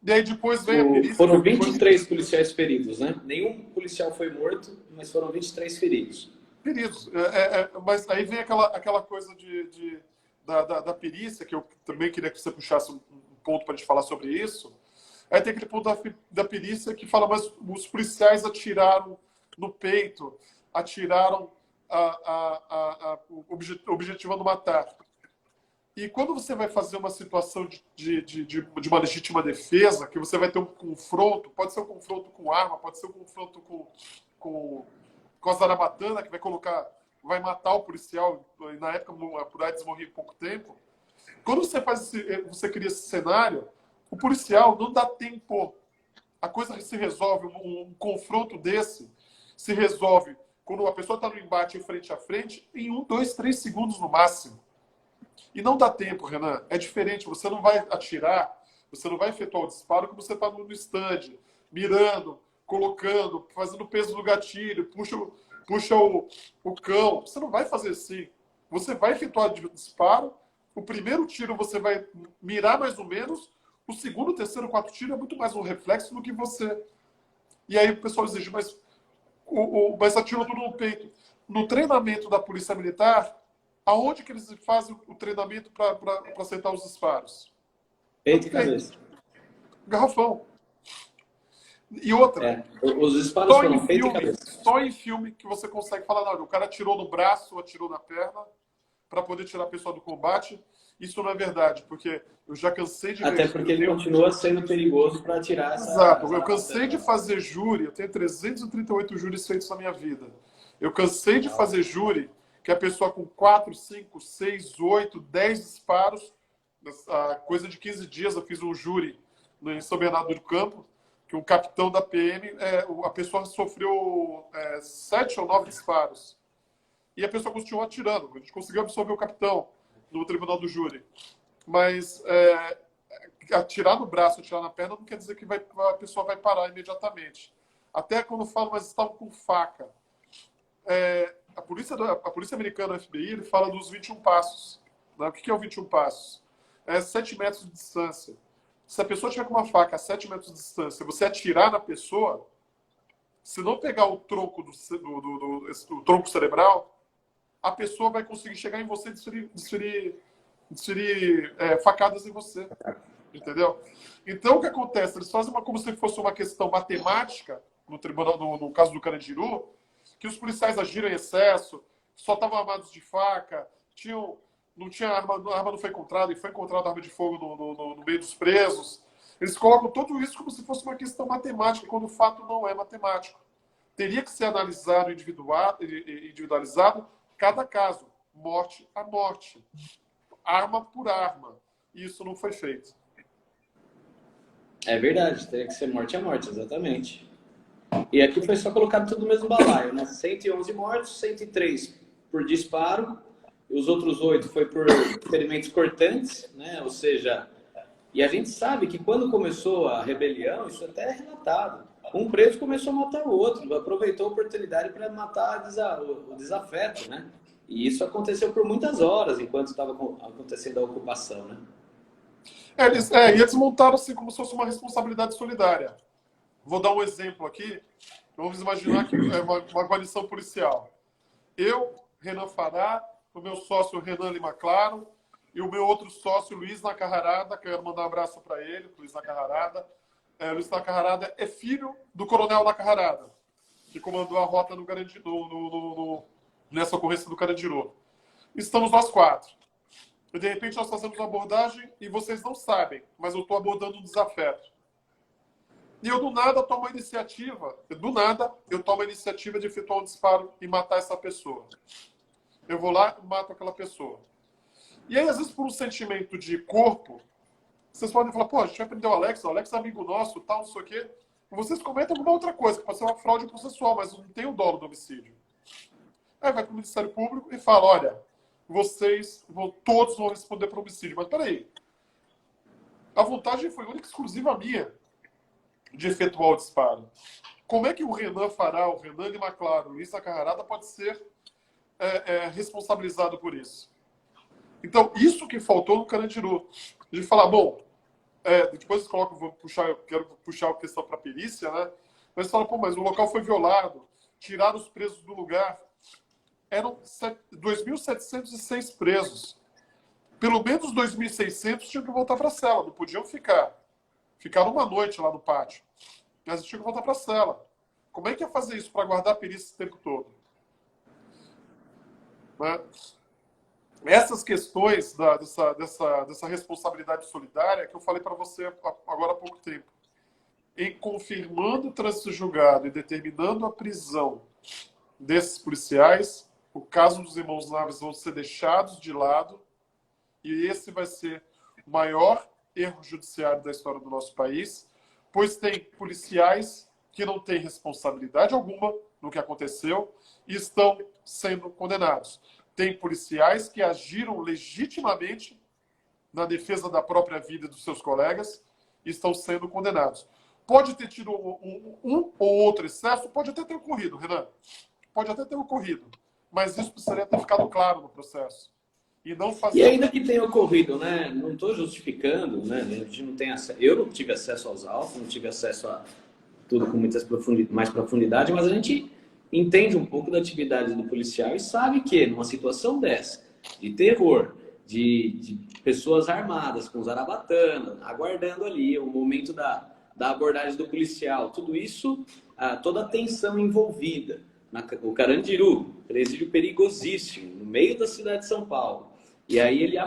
C: E aí depois vem a perícia...
B: Foram 23 policiais feridos, né? Nenhum policial foi morto, mas foram 23 feridos.
C: Feridos. Mas aí vem aquela coisa da perícia, que eu também queria que você puxasse um ponto para a gente falar sobre isso. Aí tem aquele ponto da perícia que fala, mas os policiais atiraram no peito, atiraram objetivando matar. E quando você vai fazer uma situação de uma legítima defesa, que você vai ter um confronto, pode ser um confronto com arma, pode ser um confronto com a zarabatana, que vai matar o policial, e na época por AIDS morria em pouco tempo. Quando você cria esse cenário, o policial não dá tempo. A coisa se resolve, um confronto desse se resolve quando a pessoa está no embate frente a frente, em 1, 2, 3 segundos no máximo. E não dá tempo, Renan. É diferente. Você não vai atirar, você não vai efetuar o disparo como você está no stand, mirando, colocando, fazendo peso no gatilho, puxa o cão. Você não vai fazer assim. Você vai efetuar o disparo, o primeiro tiro você vai mirar mais ou menos, O segundo, terceiro, quarto tiro é muito mais um reflexo do que você. E aí o pessoal exige, mas atirou tudo no peito. No treinamento da Polícia Militar, aonde que eles fazem o treinamento para acertar os disparos?
B: Peito e cabeça.
C: Garrafão. E outra,
B: Os disparos
C: só em
B: foram peito e
C: filme,
B: cabeça.
C: só em filme que você consegue falar, não, o cara atirou no braço, atirou na perna, para poder tirar a pessoa do combate. Isso não é verdade, porque eu já cansei de
B: Até
C: ver...
B: porque ele continua sendo perigoso para atirar essa...
C: Exato. Eu cansei de fazer júri, eu tenho 338 júris feitos na minha vida. Eu cansei de fazer júri que a pessoa com 4, 5, 6, 8, 10 disparos, a coisa de 15 dias eu fiz um júri em São Bernardo do Campo, que um capitão da PM, a pessoa sofreu 7 ou 9 disparos. E a pessoa continuou atirando. A gente conseguiu absolver o capitão no tribunal do júri. Mas atirar no braço, atirar na perna, não quer dizer que a pessoa vai parar imediatamente. Até quando falam, mas estavam com faca. A polícia americana, o FBI, ele fala dos 21 passos. Né? O que é o 21 passos? 7 metros de distância. Se a pessoa tiver com uma faca a 7 metros de distância, você atirar na pessoa, se não pegar o tronco o tronco cerebral, a pessoa vai conseguir chegar em você e desferir facadas em você. Entendeu? Então, o que acontece? Eles fazem como se fosse uma questão matemática, no tribunal, no caso do Carandiru, que os policiais agiram em excesso, só estavam armados de faca, não tinha arma, a arma não foi encontrada, e foi encontrada arma de fogo no meio dos presos. Eles colocam tudo isso como se fosse uma questão matemática, quando o fato não é matemático. Teria que ser analisado, individualizado, cada caso, morte a morte, arma por arma. E isso não foi feito.
B: É verdade, teria que ser morte a morte, exatamente. E aqui foi só colocado tudo no mesmo balaio, né? 111 mortos, 103 por disparo, e os outros 8 foi por ferimentos cortantes, né? Ou seja, e a gente sabe que quando começou a rebelião, isso até é relatado. Um preso começou a matar o outro, aproveitou a oportunidade para matar o desafeto, né? E isso aconteceu por muitas horas, enquanto estava acontecendo a ocupação, né?
C: E eles montaram assim como se fosse uma responsabilidade solidária. Vou dar um exemplo aqui. Vamos imaginar que é uma coalição policial. Eu, Renan Fará, o meu sócio Renan Lima Claro e o meu outro sócio Luiz Nacarrarada, quero mandar um abraço para ele, Luiz Nacarrarada. Luiz Nacarrarada é filho do coronel Nacarrarada, que comandou a rota nessa ocorrência do Carandiru. Estamos nós 4. E, de repente, nós fazemos uma abordagem e vocês não sabem, mas eu estou abordando um desafeto. E eu, do nada, tomo a iniciativa, de efetuar um disparo e matar essa pessoa. Eu vou lá e mato aquela pessoa. E aí, às vezes, por um sentimento de corpo, vocês podem falar, pô, a gente vai prender o Alex é amigo nosso, tal, não sei o quê. E vocês comentam alguma outra coisa, que pode ser uma fraude processual, mas não tem o dolo do homicídio. Aí vai para o Ministério Público e fala, olha, todos vão responder por homicídio. Mas peraí, a vontade foi única e exclusiva minha de efetuar o disparo. Como é que o Renan Fará, o Renan Lima Claro, o Luiz Nacarrarada pode ser responsabilizado por isso? Então, isso que faltou no Carandiru. De falar, bom, depois eu quero puxar a questão para a perícia, né? Mas fala, pô, mas o local foi violado, tiraram os presos do lugar. Eram 2.706 presos. Pelo menos 2.600 tinham que voltar para a cela, não podiam ficar. Ficaram uma noite lá no pátio. Mas tinham que voltar para a cela. Como é que ia fazer isso para guardar a perícia esse tempo todo? Né? Essas questões dessa responsabilidade solidária que eu falei para você agora há pouco tempo. Em confirmando o trânsito julgado e determinando a prisão desses policiais, o caso dos irmãos Naves vão ser deixados de lado e esse vai ser o maior erro judiciário da história do nosso país, pois tem policiais que não têm responsabilidade alguma no que aconteceu e estão sendo condenados. Tem policiais que agiram legitimamente na defesa da própria vida dos seus colegas e estão sendo condenados. Pode ter tido um ou outro excesso, pode até ter ocorrido, Renan. Pode até ter ocorrido. Mas isso precisaria ter ficado claro no processo. e não
B: E
C: fazer...
B: ainda que tenha ocorrido, né? Não estou justificando, né? A gente não tem acesso, eu não tive acesso aos autos, não tive acesso a tudo com mais profundidade, mas a gente entende um pouco da atividade do policial e sabe que numa situação dessa, de terror, de pessoas armadas, com zarabatana, aguardando ali o momento da abordagem do policial, tudo isso, toda a tensão envolvida. O Carandiru, presídio perigosíssimo, no meio da cidade de São Paulo. E aí ele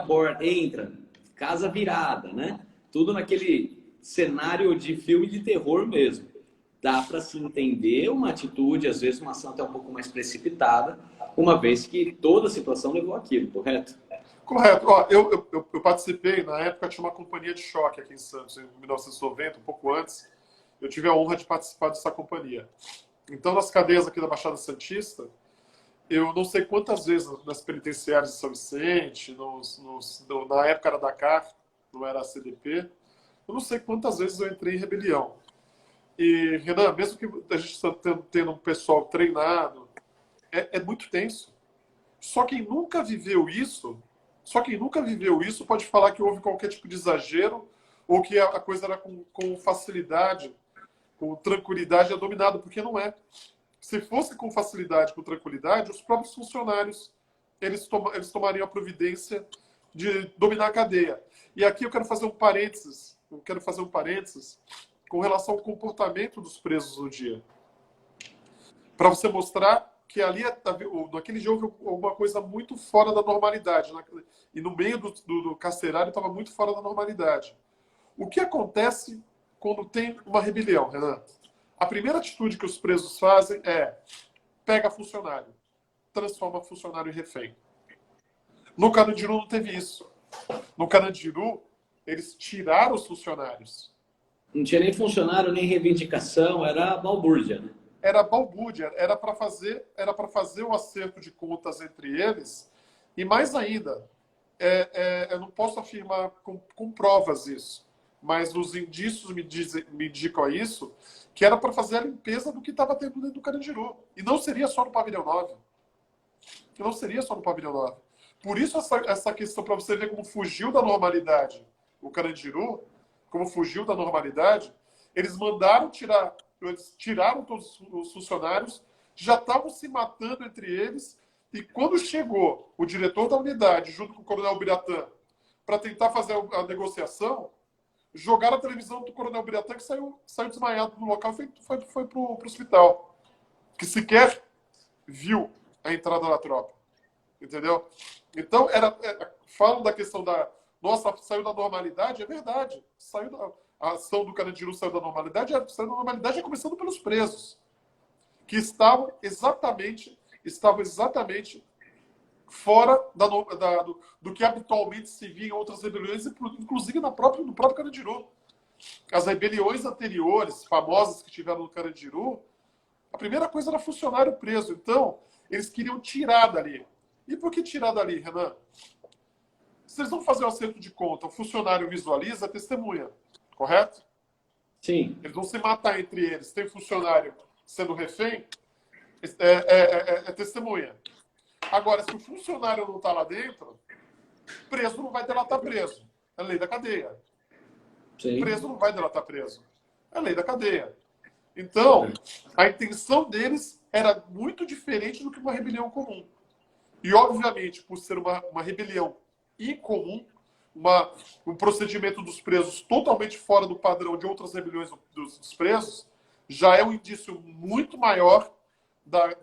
B: entra, casa virada, né? Tudo naquele cenário de filme de terror mesmo. Dá para se entender uma atitude, às vezes uma ação até um pouco mais precipitada, uma vez que toda a situação levou aquilo, correto?
C: Correto. Ó, eu participei, na época tinha uma companhia de choque aqui em Santos, em 1990, um pouco antes. Eu tive a honra de participar dessa companhia. Então, nas cadeias aqui da Baixada Santista, eu não sei quantas vezes nas penitenciárias de São Vicente, na época era Dakar, não era a CDP, eu não sei quantas vezes eu entrei em rebelião. E, Renan, mesmo que a gente está tendo um pessoal treinado, é muito tenso. Só quem nunca viveu isso pode falar que houve qualquer tipo de exagero ou que a coisa era com facilidade, com tranquilidade é dominada, porque não é. Se fosse com facilidade, com tranquilidade, os próprios funcionários eles tomariam a providência de dominar a cadeia. E aqui eu quero fazer um parênteses. Com relação ao comportamento dos presos no dia. Para você mostrar que ali, naquele dia, houve alguma coisa muito fora da normalidade. E no meio do carcerário estava muito fora da normalidade. O que acontece quando tem uma rebelião, Renan? A primeira atitude que os presos fazem é pega funcionário, transforma funcionário em refém. No Carandiru não teve isso. No Carandiru, eles tiraram os funcionários.
B: Não tinha nem funcionário, nem reivindicação, era balbúrdia, né?
C: Era balbúrdia, era para fazer o acerto de contas entre eles, e mais ainda, eu não posso afirmar com provas isso, mas os indícios me indicam isso, que era para fazer a limpeza do que estava tendo dentro do Carandiru. E não seria só no Pavilhão 9. Por isso essa questão, para você ver como fugiu da normalidade o Carandiru, como fugiu da normalidade, eles tiraram todos os funcionários, já estavam se matando entre eles, e quando chegou o diretor da unidade, junto com o coronel Biratã, para tentar fazer a negociação, jogaram a televisão do coronel Biratã, que saiu desmaiado do local e foi para o hospital, que sequer viu a entrada da tropa. Entendeu? Então, falam da questão nossa, saiu da normalidade, é verdade. A ação do Carandiru saiu da normalidade começando pelos presos, que estavam exatamente fora do que habitualmente se via em outras rebeliões, inclusive no próprio Carandiru. As rebeliões anteriores, famosas que tiveram no Carandiru, a primeira coisa era funcionário preso. Então, eles queriam tirar dali. E por que tirar dali, Renan? Se eles vão fazer o acerto de conta, o funcionário visualiza a testemunha, correto?
B: Sim.
C: Eles vão se matar entre eles. Tem funcionário sendo refém, é testemunha. Agora, se o funcionário não está lá dentro, preso não vai delatar preso. É lei da cadeia.
B: Sim.
C: Preso não vai delatar preso. É lei da cadeia. Então, a intenção deles era muito diferente do que uma rebelião comum. E, obviamente, por ser uma rebelião incomum, um procedimento dos presos totalmente fora do padrão de outras rebeliões dos presos, já é um indício muito maior da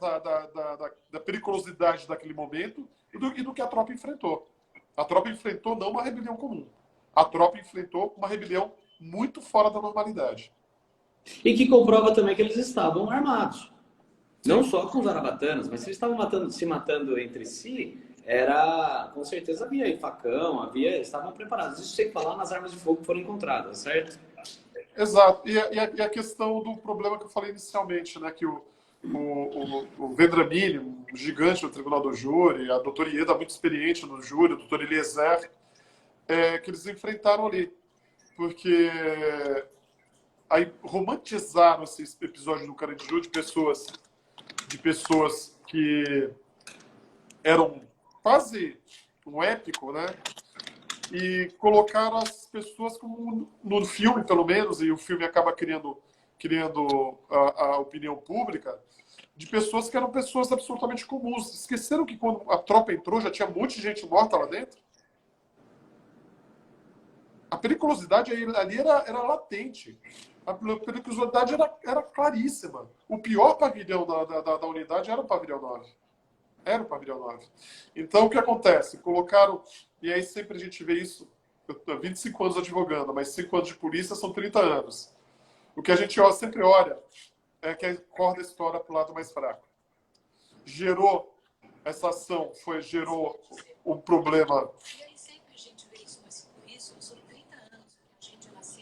C: periculosidade daquele momento e do que a tropa enfrentou. A tropa enfrentou não uma rebelião comum. A tropa enfrentou uma rebelião muito fora da normalidade.
B: E que comprova também que eles estavam armados. Não só com zarabatanas, mas se eles estavam se matando entre si, com certeza havia facão, estavam preparados. Isso sem falar nas armas de fogo que foram encontradas, certo?
C: Exato. E a questão do problema que eu falei inicialmente, né, que o Vendramini, um gigante do Tribunal do Júri, a doutora Ieda, muito experiente no júri, o doutor Eliezer, que eles enfrentaram ali. Porque aí romantizaram esse episódio do Carandiru de pessoas que eram quase um épico, né? E colocaram as pessoas como no filme, pelo menos, e o filme acaba criando a opinião pública, de pessoas que eram pessoas absolutamente comuns. Esqueceram que quando a tropa entrou já tinha um monte de gente morta lá dentro? A periculosidade ali era latente. A periculosidade era claríssima. O pior pavilhão da unidade era o pavilhão 9. Era o pavilhão 9. Então, o que acontece? Colocaram... E aí sempre a gente vê isso... Eu estou 25 anos advogando, mas 5 anos de polícia são 30 anos. O que a gente sempre olha é que a corda estoura para o lado mais fraco. Gerou essa ação, gerou um problema...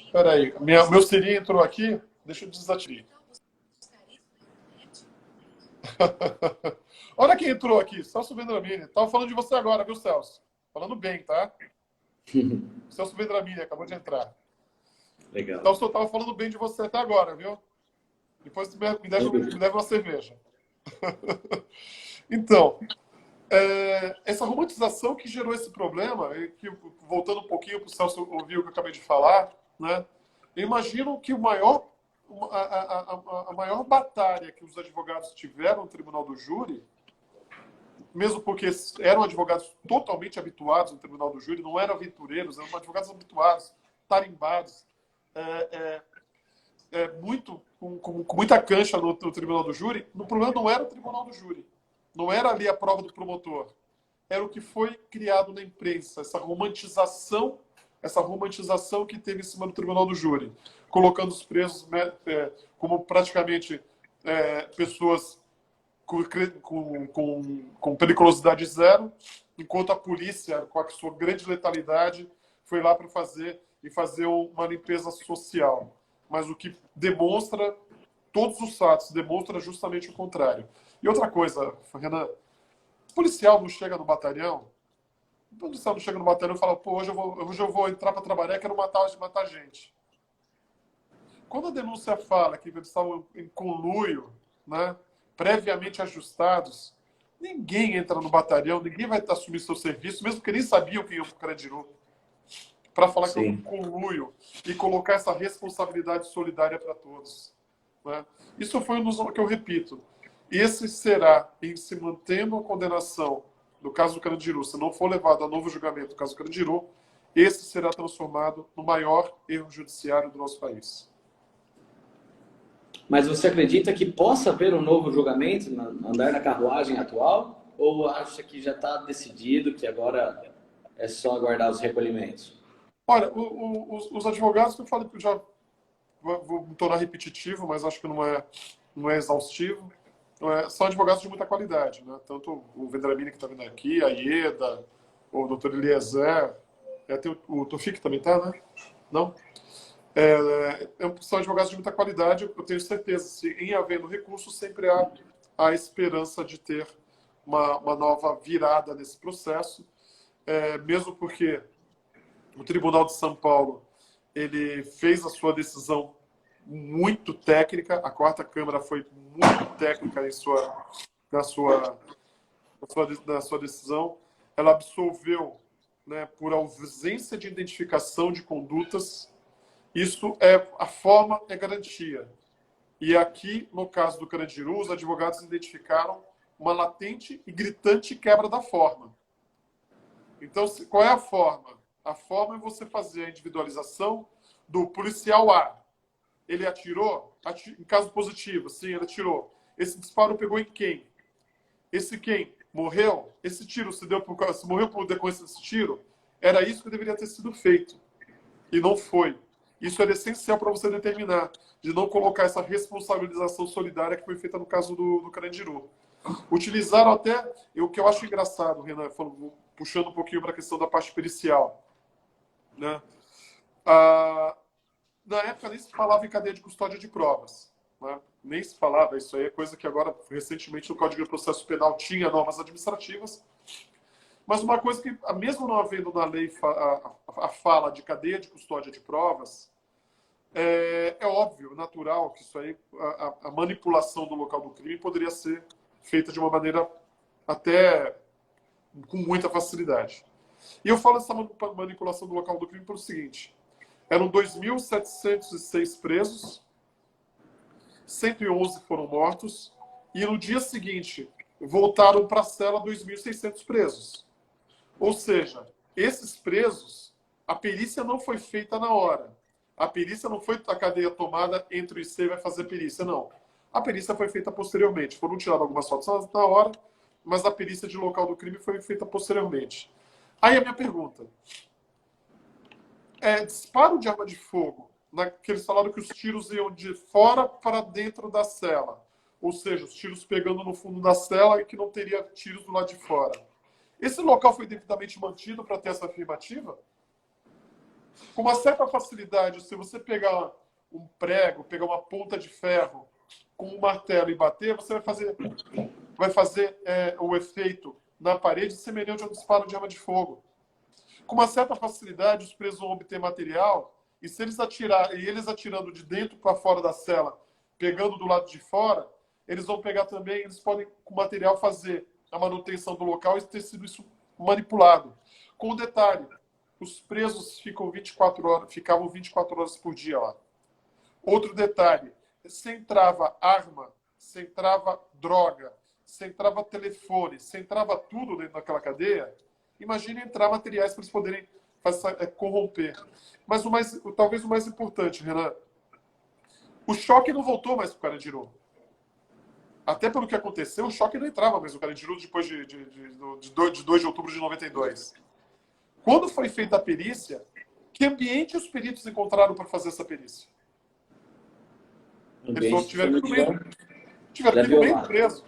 C: Espera aí, meu Siri entrou aqui, deixa eu desativar. Olha quem entrou aqui, Celso Vendramini. Estava falando de você agora, viu, Celso? Falando bem, tá? Celso Vendramini acabou de entrar.
B: Legal.
C: Celso, eu estava falando bem de você até agora, viu? Depois me deve uma cerveja. Então, essa romantização que gerou esse problema, que, voltando um pouquinho para o Celso ouvir o que eu acabei de falar, né? Eu imagino que a maior batalha que os advogados tiveram no Tribunal do Júri, mesmo porque eram advogados totalmente habituados no Tribunal do Júri, não eram aventureiros, eram advogados habituados, tarimbados, com muita cancha no Tribunal do Júri. O problema não era o Tribunal do Júri, não era ali a prova do promotor, era o que foi criado na imprensa, essa romantização que teve em cima do Tribunal do Júri, colocando os presos como praticamente pessoas com periculosidade zero, enquanto a polícia, com a sua grande letalidade, foi lá para fazer uma limpeza social. Mas o que demonstra, todos os fatos, demonstra justamente o contrário. E outra coisa, Renan, o policial não chega no batalhão, o policial não chega no batalhão e fala, pô, hoje eu vou entrar para trabalhar e quero matar gente. Quando a denúncia fala que eles estavam em conluio, né, previamente ajustados, ninguém entra no batalhão, ninguém vai assumir seu serviço, mesmo que nem sabiam quem ia para o Carandiru, para falar que é um conluio e colocar essa responsabilidade solidária para todos. Né? Isso foi um que eu repito. Esse será, em se mantendo a condenação do caso do Carandiru, se não for levado a novo julgamento do caso do Carandiru, esse será transformado no maior erro judiciário do nosso país.
B: Mas você acredita que possa haver um novo julgamento, andar na carruagem atual? Ou acha que já está decidido, que agora é só aguardar os recolhimentos?
C: Olha, os advogados que eu falei, que eu já vou me tornar repetitivo, mas acho que não é exaustivo, são advogados de muita qualidade, né? Tanto o Vendramini que está vindo aqui, a Ieda, o Dr. Eliezer, tem o Tofik também está, né? Não? São advogados de muita qualidade, eu tenho certeza, se em havendo recurso, sempre há a esperança de ter uma nova virada nesse processo, mesmo porque o Tribunal de São Paulo ele fez a sua decisão muito técnica, a quarta Câmara foi muito técnica na sua decisão, ela absolveu, né, por ausência de identificação de condutas. Isso a forma é garantia. E aqui, no caso do Carandiru, os advogados identificaram uma latente e gritante quebra da forma. Então, qual é a forma? A forma é você fazer a individualização do policial A. Ele atirou, em caso positivo, sim, ele atirou. Esse disparo pegou em quem? Esse quem? Morreu? Esse tiro se morreu por decorrência desse tiro? Era isso que deveria ter sido feito. E não foi. Isso era essencial para você determinar, de não colocar essa responsabilização solidária que foi feita no caso do Carandiru. Utilizaram até, o que eu acho engraçado, Renan, puxando um pouquinho para a questão da parte pericial. Né? Na época nem se falava em cadeia de custódia de provas. Né? Nem se falava, isso aí é coisa que agora, recentemente, no Código de Processo Penal tinha normas administrativas. Mas uma coisa que, mesmo não havendo na lei a fala de cadeia de custódia de provas, é óbvio, natural, que isso aí, a manipulação do local do crime poderia ser feita de uma maneira até com muita facilidade. E eu falo essa manipulação do local do crime pelo seguinte: eram 2.706 presos, 111 foram mortos, e no dia seguinte voltaram para a cela 2.600 presos. Ou seja, esses presos, a perícia não foi feita na hora. A perícia não foi a cadeia tomada, entra o IC e vai fazer a perícia, não. A perícia foi feita posteriormente. Foram tiradas algumas fotos na hora, mas a perícia de local do crime foi feita posteriormente. Aí a minha pergunta: disparo de arma de fogo, naqueles falaram que os tiros iam de fora para dentro da cela. Ou seja, os tiros pegando no fundo da cela e que não teria tiros do lado de fora. Esse local foi devidamente mantido para ter essa afirmativa? Com uma certa facilidade, se você pegar um prego, pegar uma ponta de ferro com um martelo e bater, você vai fazer o efeito na parede semelhante ao disparo de arma de fogo. Com uma certa facilidade, os presos vão obter material, e se eles atirando de dentro para fora da cela, pegando do lado de fora, eles vão pegar também, eles podem, com material, fazer a manutenção do local e ter sido isso manipulado. Com um detalhe: os presos ficavam 24 horas por dia lá. Outro detalhe: se entrava arma, se entrava droga, se entrava telefone, se entrava tudo dentro daquela cadeia, imagine entrar materiais para eles poderem corromper. Mas talvez o mais importante, Renan, o choque não voltou mais para o Carandiru. Até pelo que aconteceu, o choque não entrava mais no Carandiru depois de 2 de outubro de 92. Quando foi feita a perícia, que ambiente os peritos encontraram para fazer essa perícia? Eles só tiveram que ir no meio preso.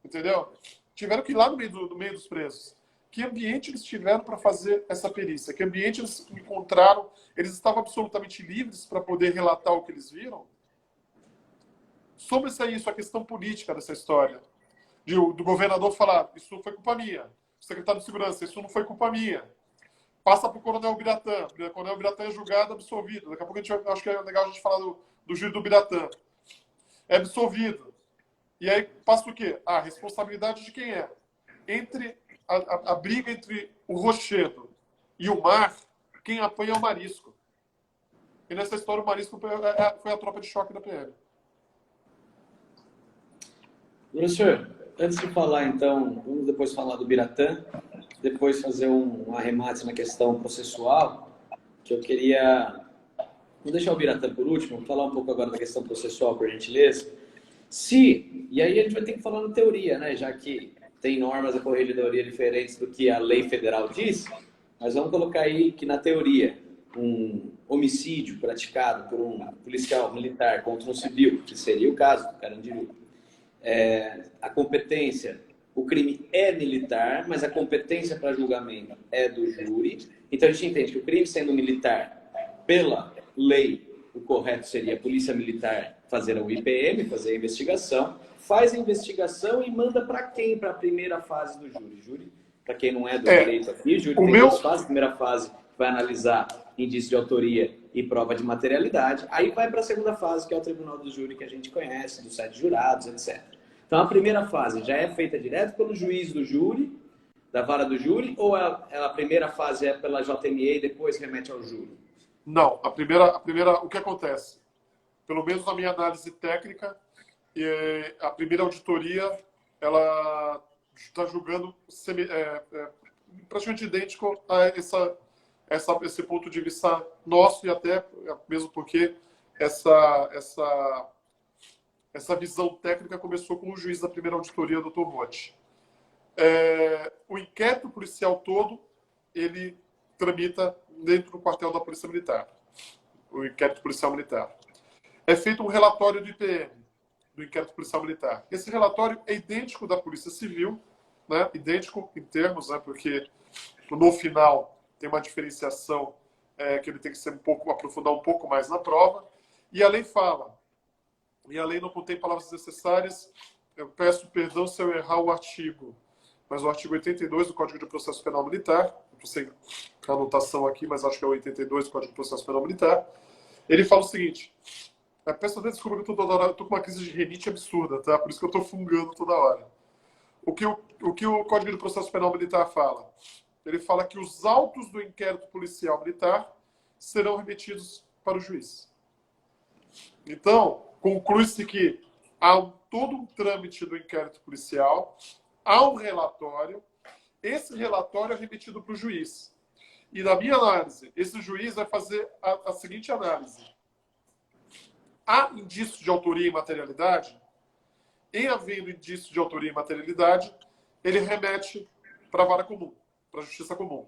C: Entendeu? Tiveram que ir lá no meio dos presos. Que ambiente eles tiveram para fazer essa perícia? Que ambiente eles encontraram? Eles estavam absolutamente livres para poder relatar o que eles viram? Sobre isso, a questão política dessa história. Do governador falar: isso foi culpa minha. O secretário de Segurança: isso não foi culpa minha. Passa para o Coronel Biratã. O Coronel Biratã é julgado, absolvido. Daqui a pouco acho que é legal a gente falar do juiz do Biratã. É absolvido. E aí passa o quê? A responsabilidade de quem é? Entre a briga entre o Rochedo e o Mar, quem apanha é o Marisco. E nessa história o Marisco foi a tropa de choque da PM.
B: Professor, antes de falar, então, vamos depois falar do Biratã, depois fazer um arremate na questão processual, que eu queria... Vou deixar o Biratã por último, vou falar um pouco agora da questão processual, por gentileza. E aí a gente vai ter que falar na teoria, né? Já que tem normas da corregedoria diferentes do que a lei federal diz, mas vamos colocar aí que na teoria um homicídio praticado por um policial militar contra um civil, que seria o caso do Carandiru, a competência, o crime é militar, mas a competência para julgamento é do júri. Então a gente entende que o crime sendo militar, pela lei, o correto seria a polícia militar fazer a IPM, fazer a investigação, faz a investigação e manda para quem? Para a primeira fase do júri. Júri, para quem não é do direito aqui, júri tem 2 fases. A primeira fase vai analisar indício de autoria e prova de materialidade. Aí vai para a segunda fase, que é o tribunal do júri que a gente conhece, dos 7 jurados, etc. Então a primeira fase já é feita direto pelo juiz do júri, da vara do júri, ou a primeira fase é pela JME e depois remete ao júri?
C: Não, a primeira, o que acontece? Pelo menos na minha análise técnica, a primeira auditoria, ela está julgando praticamente idêntico a esse ponto de vista nosso, e até mesmo porque essa visão técnica começou com o juiz da primeira auditoria, o Dr. Rotti. O inquérito policial todo, ele tramita dentro do quartel da Polícia Militar. O inquérito policial militar. É feito um relatório do IPM, do inquérito policial militar. Esse relatório é idêntico da Polícia Civil, né? Idêntico em termos, né? Porque no final tem uma diferenciação que ele tem que ser aprofundar um pouco mais na prova. E a lei fala. E a lei não contém palavras necessárias. Eu peço perdão se eu errar o artigo. Mas o artigo 82 do Código de Processo Penal Militar, não sei a anotação aqui, mas acho que é o 82 do Código de Processo Penal Militar, ele fala o seguinte: peço até desculpa que eu estou com uma crise de rinite absurda, tá? Por isso que eu estou fungando toda hora. O que o Código de Processo Penal Militar fala? ele fala que os autos do inquérito policial militar serão remetidos para o juiz. Então, conclui-se que há todo um trâmite do inquérito policial, há um relatório, esse relatório é remetido para o juiz. E na minha análise, esse juiz vai fazer a seguinte análise. Há indício de autoria e materialidade? Em havendo indício de autoria e materialidade, ele remete para a vara comum, para a justiça comum.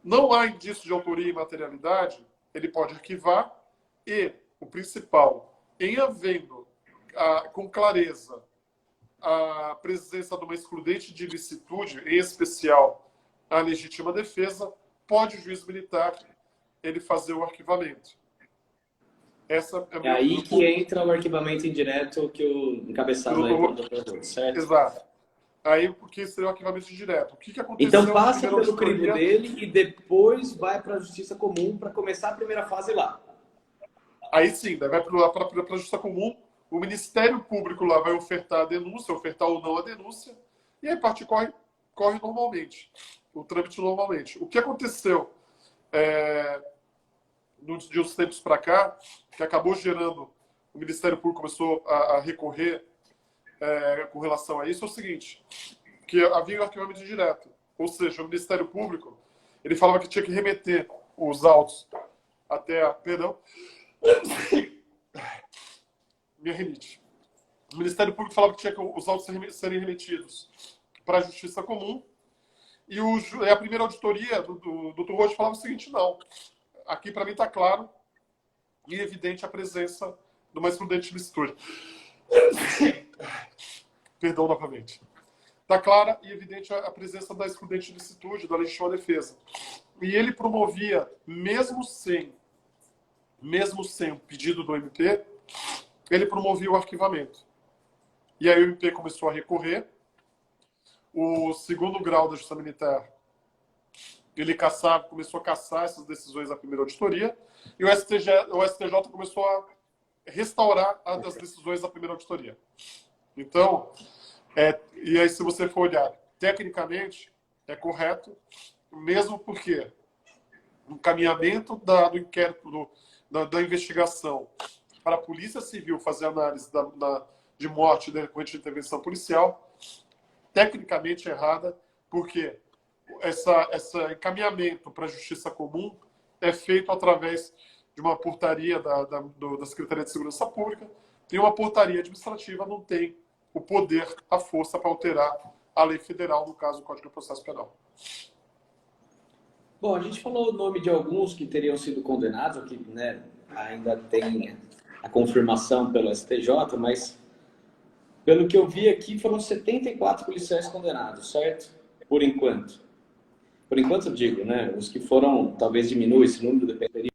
C: Não há indício de autoria e materialidade, ele pode arquivar e, o principal, em havendo com clareza a presença de uma excludente de ilicitude, em especial a legítima defesa, pode o juiz militar ele fazer o arquivamento. Essa
B: É aí que entra o arquivamento indireto que o encabeçado aí pelo doutor, certo?
C: Exato. Aí, porque seria o arquivamento indireto. O que aconteceu?
B: Então passa pelo crivo dele e depois vai para a justiça comum para começar a primeira fase lá.
C: Aí sim, daí vai para a justiça comum, o Ministério Público lá vai ofertar a denúncia, ofertar ou não a denúncia, e aí a parte corre normalmente, o trâmite normalmente. O que aconteceu de uns tempos para cá, que acabou gerando, o Ministério Público começou a recorrer com relação a isso, é o seguinte, que havia um arquivamento direto. Ou seja, o Ministério Público, ele falava que tinha que remeter os autos até a... Perdão. Minha rinite. O Ministério Público falava que tinha que os autos serem remetidos para a Justiça Comum. E a primeira auditoria do Dr. Rocha falava o seguinte, não. Aqui, para mim, está claro e evidente a presença de uma excludente de ilicitude. Perdão novamente. Está clara e evidente a presença da excludente de ilicitude, da legítima defesa. E ele promovia, mesmo sem o pedido do MP, ele promovia o arquivamento. E aí o MP começou a recorrer. O segundo grau da Justiça Militar, ele começou a caçar essas decisões da primeira auditoria, e o STJ começou a restaurar as decisões da primeira auditoria. Então, e aí se você for olhar, tecnicamente, é correto, mesmo porque o encaminhamento do inquérito, da investigação para a Polícia Civil fazer análise de morte decorrente de intervenção policial, tecnicamente errada, porque esse encaminhamento para a Justiça Comum é feito através de uma portaria da Secretaria de Segurança Pública, e uma portaria administrativa não tem o poder, a força para alterar a lei federal, no caso, o Código de Processo Penal.
B: Bom, a gente falou o nome de alguns que teriam sido condenados, que ainda tem a confirmação pelo STJ, mas pelo que eu vi aqui, foram 74 policiais condenados, certo? Por enquanto. Por enquanto eu digo, né? Os que foram, talvez diminua esse número, dependeria.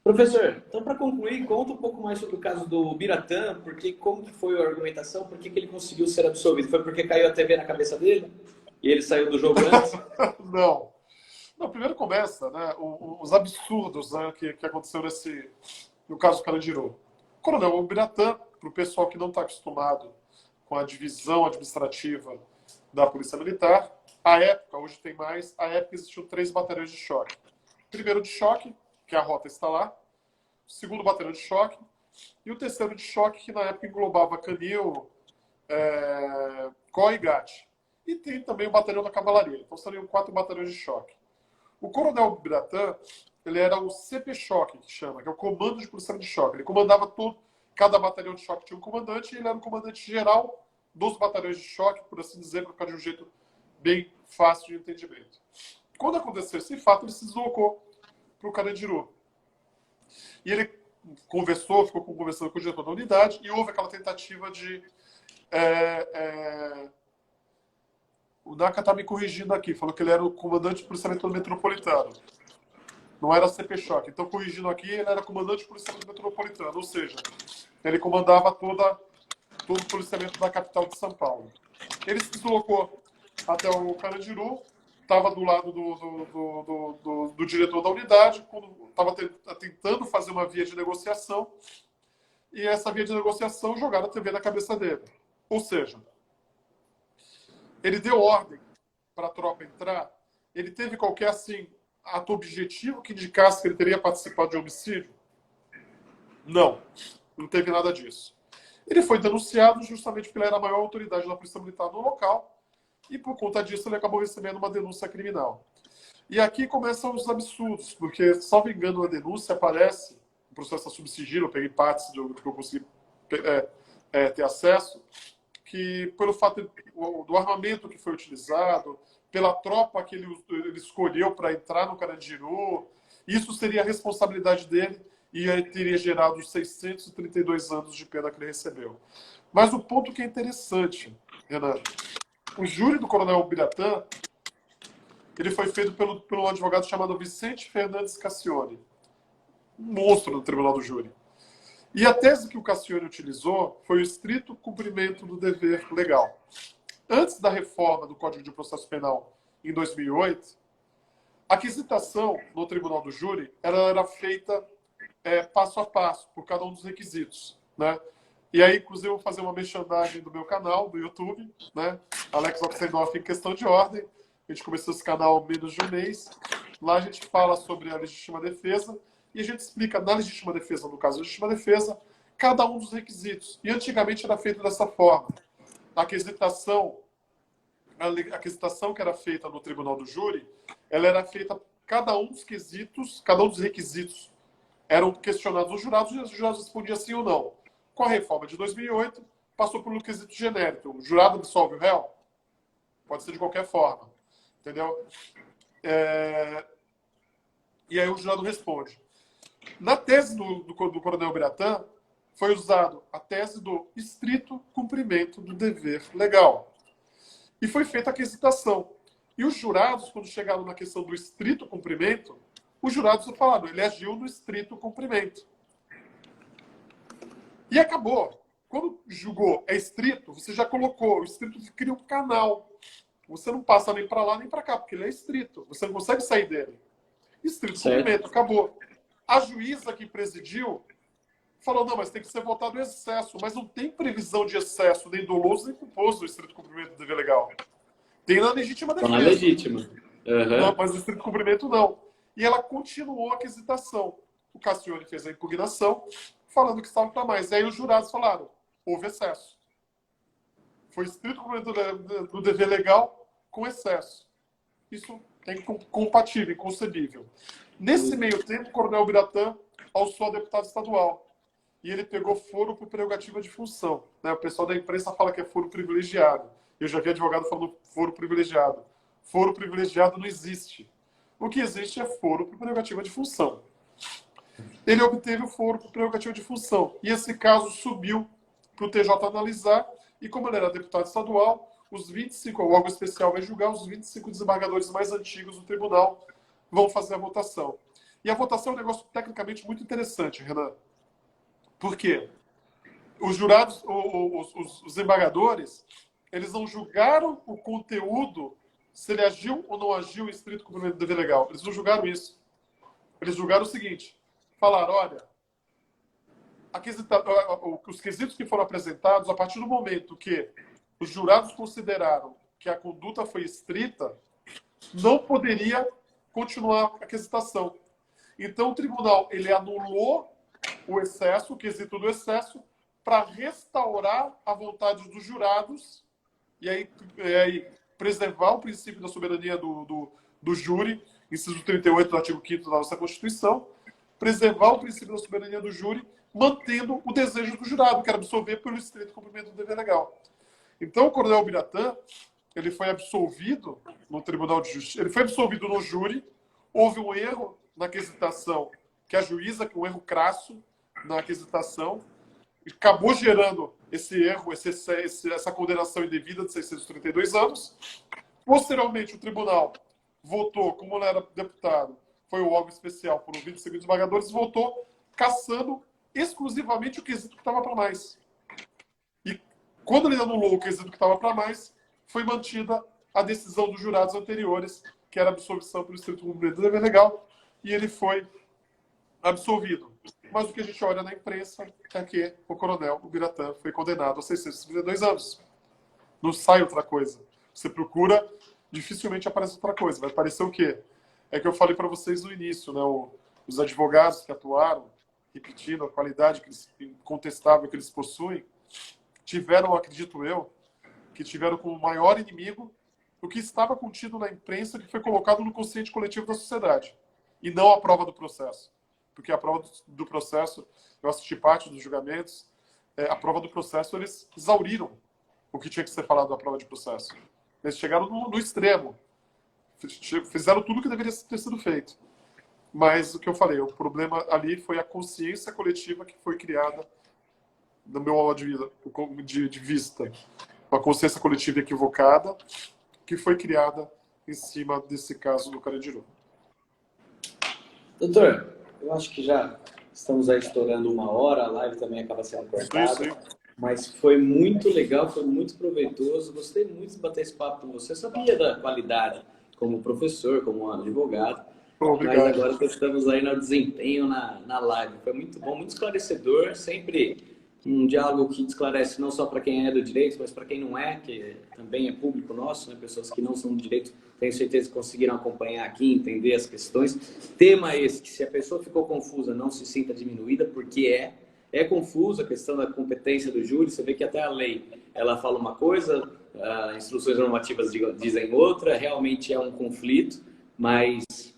B: Professor, então para concluir, conta um pouco mais sobre o caso do Biratã, como que foi a argumentação, por que ele conseguiu ser absolvido? Foi porque caiu a TV na cabeça dele e ele saiu do jogo antes?
C: Não. Primeiro começa, né, os absurdos, né, que aconteceram no caso do Carandiru. Coronel Biratã, para o pessoal que não está acostumado com a divisão administrativa da Polícia Militar, à época, hoje tem mais, à época existiam 3 batalhões de choque. Primeiro de choque, que a rota está lá, o segundo batalhão de choque, e o terceiro de choque, que na época englobava Canil, Có e Gati. E tem também o batalhão da cavalaria. Então seriam 4 batalhões de choque. O coronel Biratã, ele era o CP-Choque, que chama, que é o Comando de Policiamento de Choque. Ele comandava cada batalhão de choque tinha um comandante, e ele era o comandante geral dos batalhões de choque, por assim dizer, para ficar de um jeito bem fácil de entendimento. Quando aconteceu esse fato, ele se deslocou para o Carandiru. E ele ficou conversando com o diretor da unidade, e houve aquela tentativa de... O Naka está me corrigindo aqui, falou que ele era o comandante de policiamento metropolitano. Não era CP-Choque. Então, corrigindo aqui, ele era comandante de policiamento metropolitano, ou seja, ele comandava todo o policiamento da capital de São Paulo. Ele se deslocou até o Carandiru, estava do lado do diretor da unidade, estava tentando fazer uma via de negociação, e essa via de negociação jogaram a TV na cabeça dele. Ou seja, Ele deu ordem para a tropa entrar? Ele teve qualquer, assim, ato objetivo que indicasse que ele teria participado de homicídio? Não, não teve nada disso. Ele foi denunciado justamente porque ele era a maior autoridade da Polícia Militar no local e, por conta disso, ele acabou recebendo uma denúncia criminal. E aqui começam os absurdos, porque, salvo engano, na denúncia aparece, o processo sob sigilo, eu peguei partes do que eu consegui ter acesso, que pelo fato do armamento que foi utilizado, pela tropa que ele escolheu para entrar no Carandiru, isso seria a responsabilidade dele e ele teria gerado os 632 anos de pena que ele recebeu. Mas o ponto que é interessante, Renan, o júri do Coronel Ubiratã, ele foi feito pelo advogado chamado Vicente Fernandes Cassione, um monstro no Tribunal do Júri. E a tese que o Cassione utilizou foi o estrito cumprimento do dever legal. Antes da reforma do Código de Processo Penal, em 2008, a aquisitação no Tribunal do Júri ela era feita passo a passo, por cada um dos requisitos, né? E aí, inclusive, eu vou fazer uma merchandising do meu canal, do YouTube, né? Alex Oxendorf em Questão de Ordem. A gente começou esse canal há menos de um mês. Lá a gente fala sobre a legítima defesa e a gente explica na legítima defesa, no caso da legítima defesa, cada um dos requisitos. E antigamente era feito dessa forma. A aquisitação que era feita no Tribunal do Júri, ela era feita cada um dos quesitos, cada um dos requisitos eram questionados os jurados e os jurados respondiam sim ou não. Com a reforma de 2008, passou pelo quesito genérico. O jurado absolve o réu? Pode ser de qualquer forma. Entendeu? E aí o jurado responde. Na tese do Coronel Ubiratã, foi usado a tese do estrito cumprimento do dever legal. E foi feita a aquisitação. E os jurados, quando chegaram na questão do estrito cumprimento, os jurados falaram, ele agiu no estrito cumprimento. E acabou. Quando julgou é estrito, você já colocou, o estrito cria um canal. Você não passa nem para lá nem para cá, porque ele é estrito. Você não consegue sair dele. Estrito cumprimento, acabou. A juíza que presidiu falou, não, mas tem que ser votado excesso. Mas não tem previsão de excesso, nem doloso, nem culposo no estrito cumprimento do dever legal. Tem na legítima defesa.
B: Na legítima. Uhum.
C: Não, mas no estrito cumprimento não. E ela continuou a aquisitação. O Cassione fez a impugnação, falando que estava para mais. E aí os jurados falaram, houve excesso. Foi estrito cumprimento do dever legal com excesso. Isso é incompatível, inconcebível. Nesse meio tempo, o Coronel Ubiratã alçou a deputado estadual. E ele pegou foro por prerrogativa de função. Né? O pessoal da imprensa fala que é foro privilegiado. Eu já vi advogado falando foro privilegiado. Foro privilegiado não existe. O que existe é foro por prerrogativa de função. Ele obteve o foro por prerrogativa de função. E esse caso subiu para o TJ analisar. E como ele era deputado estadual, os 25, o órgão especial vai julgar, os 25 desembargadores mais antigos do tribunal vão fazer a votação. E a votação é um negócio tecnicamente muito interessante, Renan. Por quê? Os jurados, os desembargadores, eles não julgaram o conteúdo, se ele agiu ou não agiu em estrito cumprimento do dever legal. Eles não julgaram isso. Eles julgaram o seguinte, falaram, olha, os quesitos que foram apresentados, a partir do momento que os jurados consideraram que a conduta foi estrita, não poderia continuar a aquisitação. Então, o tribunal ele anulou o excesso, o quesito do excesso, para restaurar a vontade dos jurados e aí preservar o princípio da soberania do júri, inciso 38 do artigo 5º da nossa Constituição, preservar o princípio da soberania do júri, mantendo o desejo do jurado, que era absolver pelo estrito cumprimento do dever legal. Então, o Coronel Ubiratã, ele foi absolvido no Tribunal de Justiça, ele foi absolvido no júri, houve um erro na aquisitação, que a juíza, um erro crasso na aquisitação, acabou gerando esse erro, essa condenação indevida de 632 anos. Posteriormente, o tribunal votou, como ele era deputado, foi o órgão especial por 25 desembargadores, votou cassando exclusivamente o quesito que estava para mais. E quando ele anulou o quesito que estava para mais, foi mantida a decisão dos jurados anteriores, que era a absolvição pelo estrito cumprimento do dever legal, e ele foi absolvido. Mas o que a gente olha na imprensa é que o Coronel Ubiratã foi condenado a 632 anos. Não sai outra coisa. Você procura, dificilmente aparece outra coisa. Vai aparecer o quê? É que eu falei para vocês no início, né? Os advogados que atuaram, repetindo a qualidade incontestável que eles possuem, tiveram, acredito eu, que tiveram como maior inimigo o que estava contido na imprensa, que foi colocado no consciente coletivo da sociedade, e não a prova do processo. Porque a prova do processo, eu assisti parte dos julgamentos, a prova do processo, eles exauriram o que tinha que ser falado na prova de processo. Eles chegaram no extremo. Fizeram tudo o que deveria ter sido feito. Mas o que eu falei, o problema ali foi a consciência coletiva que foi criada, no meu modo de vista. Uma consciência coletiva equivocada que foi criada em cima desse caso do Carandiru.
B: Doutor, eu acho que já estamos aí estourando 1 hora, a live também acaba sendo cortada.
C: Sim.
B: Mas foi muito legal, foi muito proveitoso. Gostei muito de bater esse papo com você. Eu sabia da qualidade como professor, como advogado.
C: Obrigado.
B: Mas agora estamos aí no desempenho na live. Foi muito bom, muito esclarecedor. Sempre um diálogo que esclarece não só para quem é do direito, mas para quem não é, que também é público nosso, né? Pessoas que não são do direito, tenho certeza que conseguiram acompanhar aqui, entender as questões. Tema esse, que se a pessoa ficou confusa, não se sinta diminuída, porque é confuso a questão da competência do júri. Você vê que até a lei, ela fala uma coisa, as instruções normativas dizem outra, realmente é um conflito, mas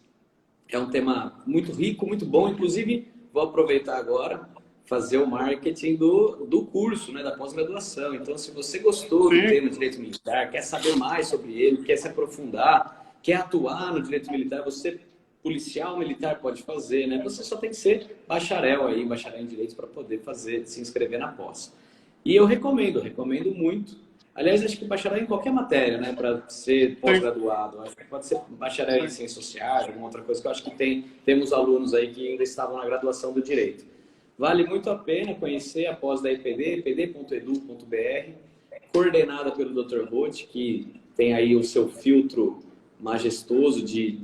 B: é um tema muito rico, muito bom. Inclusive, vou aproveitar agora, fazer o marketing do curso, né, da pós-graduação. Então, se você gostou do tema direito militar, quer saber mais sobre ele, quer se aprofundar, quer atuar no direito militar, você, policial militar, pode fazer, né? Você só tem que ser bacharel em direito para poder se inscrever na pós. E eu recomendo muito. Aliás, acho que bacharel em qualquer matéria, né, para ser pós-graduado. Acho que pode ser bacharel em ciências sociais, alguma outra coisa, que eu acho que temos alunos aí que ainda estavam na graduação do direito. Vale muito a pena conhecer a pós da EPD, epd.edu.br, coordenada pelo Dr. Roth, que tem aí o seu filtro majestoso de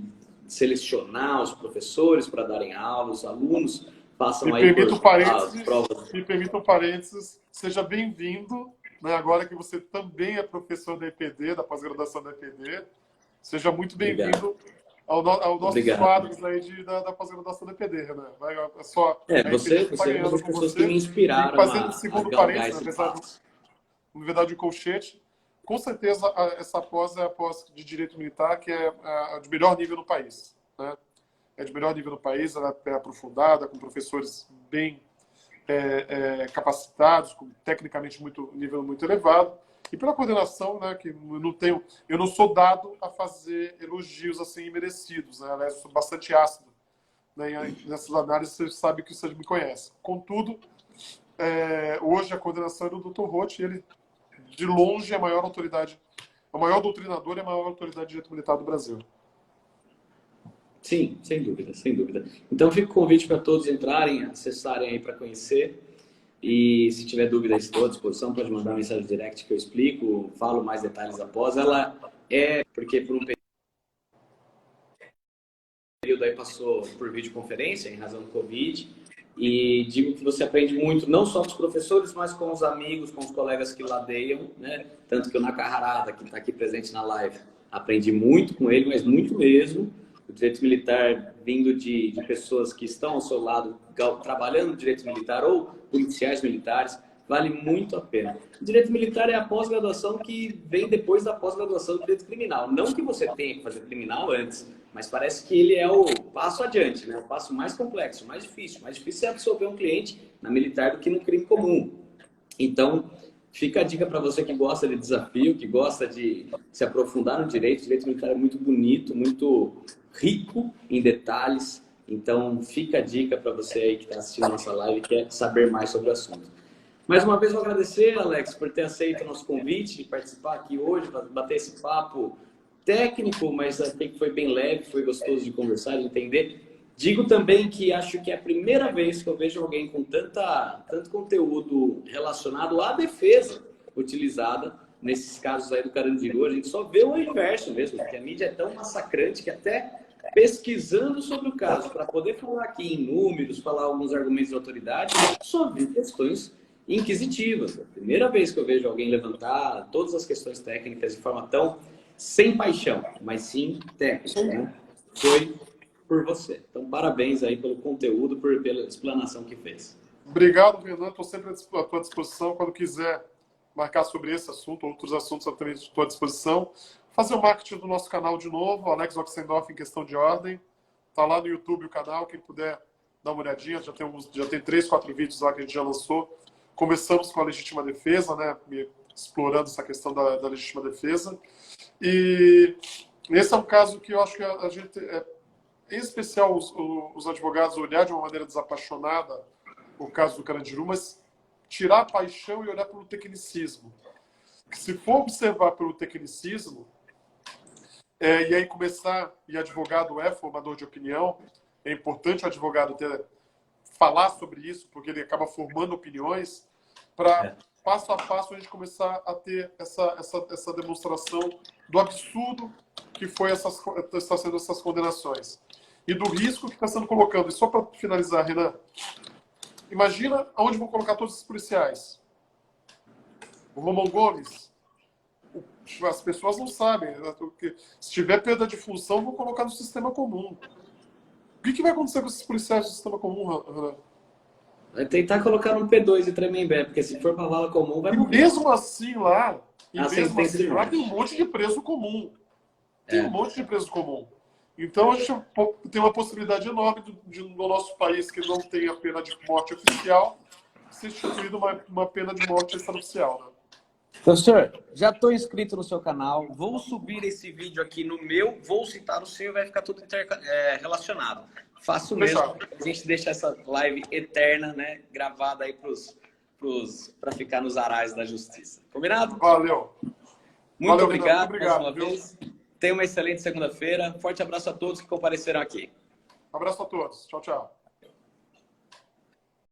B: selecionar os professores para darem aula, os alunos passam aí por as provas.
C: Me permita um parênteses, seja bem-vindo, né, agora que você também é professor da EPD, da pós-graduação da EPD, seja muito bem-vindo ao nossos quadros aí da pós-graduação da EPD, né?
B: Você é uma das pessoas que me inspiraram
C: fazendo o segundo parênteses, na verdade, o colchete. Com certeza, essa pós é a pós de direito militar, que é a de melhor nível no país, né? É de melhor nível no país, ela é aprofundada, com professores bem capacitados, com tecnicamente nível muito elevado. E pela coordenação, né, que eu não sou dado a fazer elogios assim merecidos, né? Aliás, eu sou bastante ácido, né? Nessas análises, você sabe que você me conhece. Contudo, hoje a coordenação é do Dr. Roth, e ele, de longe, é a maior autoridade, o maior doutrinador e a maior autoridade de direito militar do Brasil.
B: Sim, sem dúvida, sem dúvida. Então, fica o convite para todos entrarem, acessarem aí para conhecer. E se tiver dúvida, estou à disposição, pode mandar uma mensagem direct que eu explico, falo mais detalhes após. Ela porque por um período aí passou por videoconferência, em razão do Covid, e digo que você aprende muito, não só com os professores, mas com os amigos, com os colegas que ladeiam, né? Tanto que o Nakahara, que está aqui presente na live, aprendi muito com ele, mas muito mesmo. O direito militar vindo de pessoas que estão ao seu lado, trabalhando no direito militar ou policiais militares, vale muito a pena. O direito militar é a pós-graduação que vem depois da pós-graduação do direito criminal. Não que você tenha que fazer criminal antes, mas parece que ele é o passo adiante, né? O passo mais complexo, mais difícil. Mais difícil é absorver um cliente na militar do que no crime comum. Então, fica a dica para você que gosta de desafio, que gosta de se aprofundar no direito. O direito militar é muito bonito, muito rico em detalhes. Então, fica a dica para você aí que está assistindo a nossa live e quer saber mais sobre o assunto. Mais uma vez, vou agradecer, Alex, por ter aceito o nosso convite de participar aqui hoje, bater esse papo técnico, mas até que foi bem leve, foi gostoso de conversar, de entender. Digo também que acho que é a primeira vez que eu vejo alguém com tanto conteúdo relacionado à defesa utilizada nesses casos aí do Carandiru. A gente só vê o inverso mesmo, porque a mídia é tão massacrante que até pesquisando sobre o caso, para poder falar aqui em números, falar alguns argumentos de autoridade, só vi questões inquisitivas. É a primeira vez que eu vejo alguém levantar todas as questões técnicas de forma tão sem paixão, mas sim técnica, né? Foi por você. Então, parabéns aí pelo conteúdo, pela explanação que fez.
C: Obrigado, Renan. Estou sempre à tua disposição. Quando quiser marcar sobre esse assunto, outros assuntos, eu também estou à disposição. Fazer o marketing do nosso canal de novo, Alex Oxendoff em questão de ordem. Está lá no YouTube o canal, quem puder dar uma olhadinha. Já tem 3, 4 vídeos lá que a gente já lançou. Começamos com a legítima defesa, né? Explorando essa questão da legítima defesa. E esse é um caso que eu acho que a gente, em especial os advogados, olhar de uma maneira desapaixonada o caso do Carandiru, mas tirar a paixão e olhar pelo tecnicismo. Que se for observar pelo tecnicismo, e aí começar, e advogado é formador de opinião, é importante o advogado falar sobre isso, porque ele acaba formando opiniões, para passo a passo a gente começar a ter essa demonstração do absurdo que está sendo essas condenações. E do risco que está sendo colocado. E só para finalizar, Renan, imagina aonde vão colocar todos esses policiais. O Romão Gomes, as pessoas não sabem. Se tiver perda de função, vão colocar no sistema comum. O que vai acontecer com esses policiais do sistema comum, Renan?
B: Vai tentar colocar um P2 em Tremembé, porque se for para vala comum, vai morrer.
C: E mesmo assim lá, tem um monte de preso comum. Tem um monte de preso comum. Então a gente tem uma possibilidade enorme no nosso país que não tem a pena de morte oficial ser instituída uma pena de morte extraoficial. Né?
B: Professor, já estou inscrito no seu canal, vou subir esse vídeo aqui no meu, vou citar o seu e vai ficar tudo relacionado. Faço mesmo, a gente deixa essa live eterna, né, gravada aí para ficar nos arais da justiça. Combinado?
C: Valeu.
B: Muito obrigado mais uma vez. Tenha uma excelente segunda-feira. Forte abraço a todos que compareceram aqui.
C: Um abraço a todos. Tchau, tchau.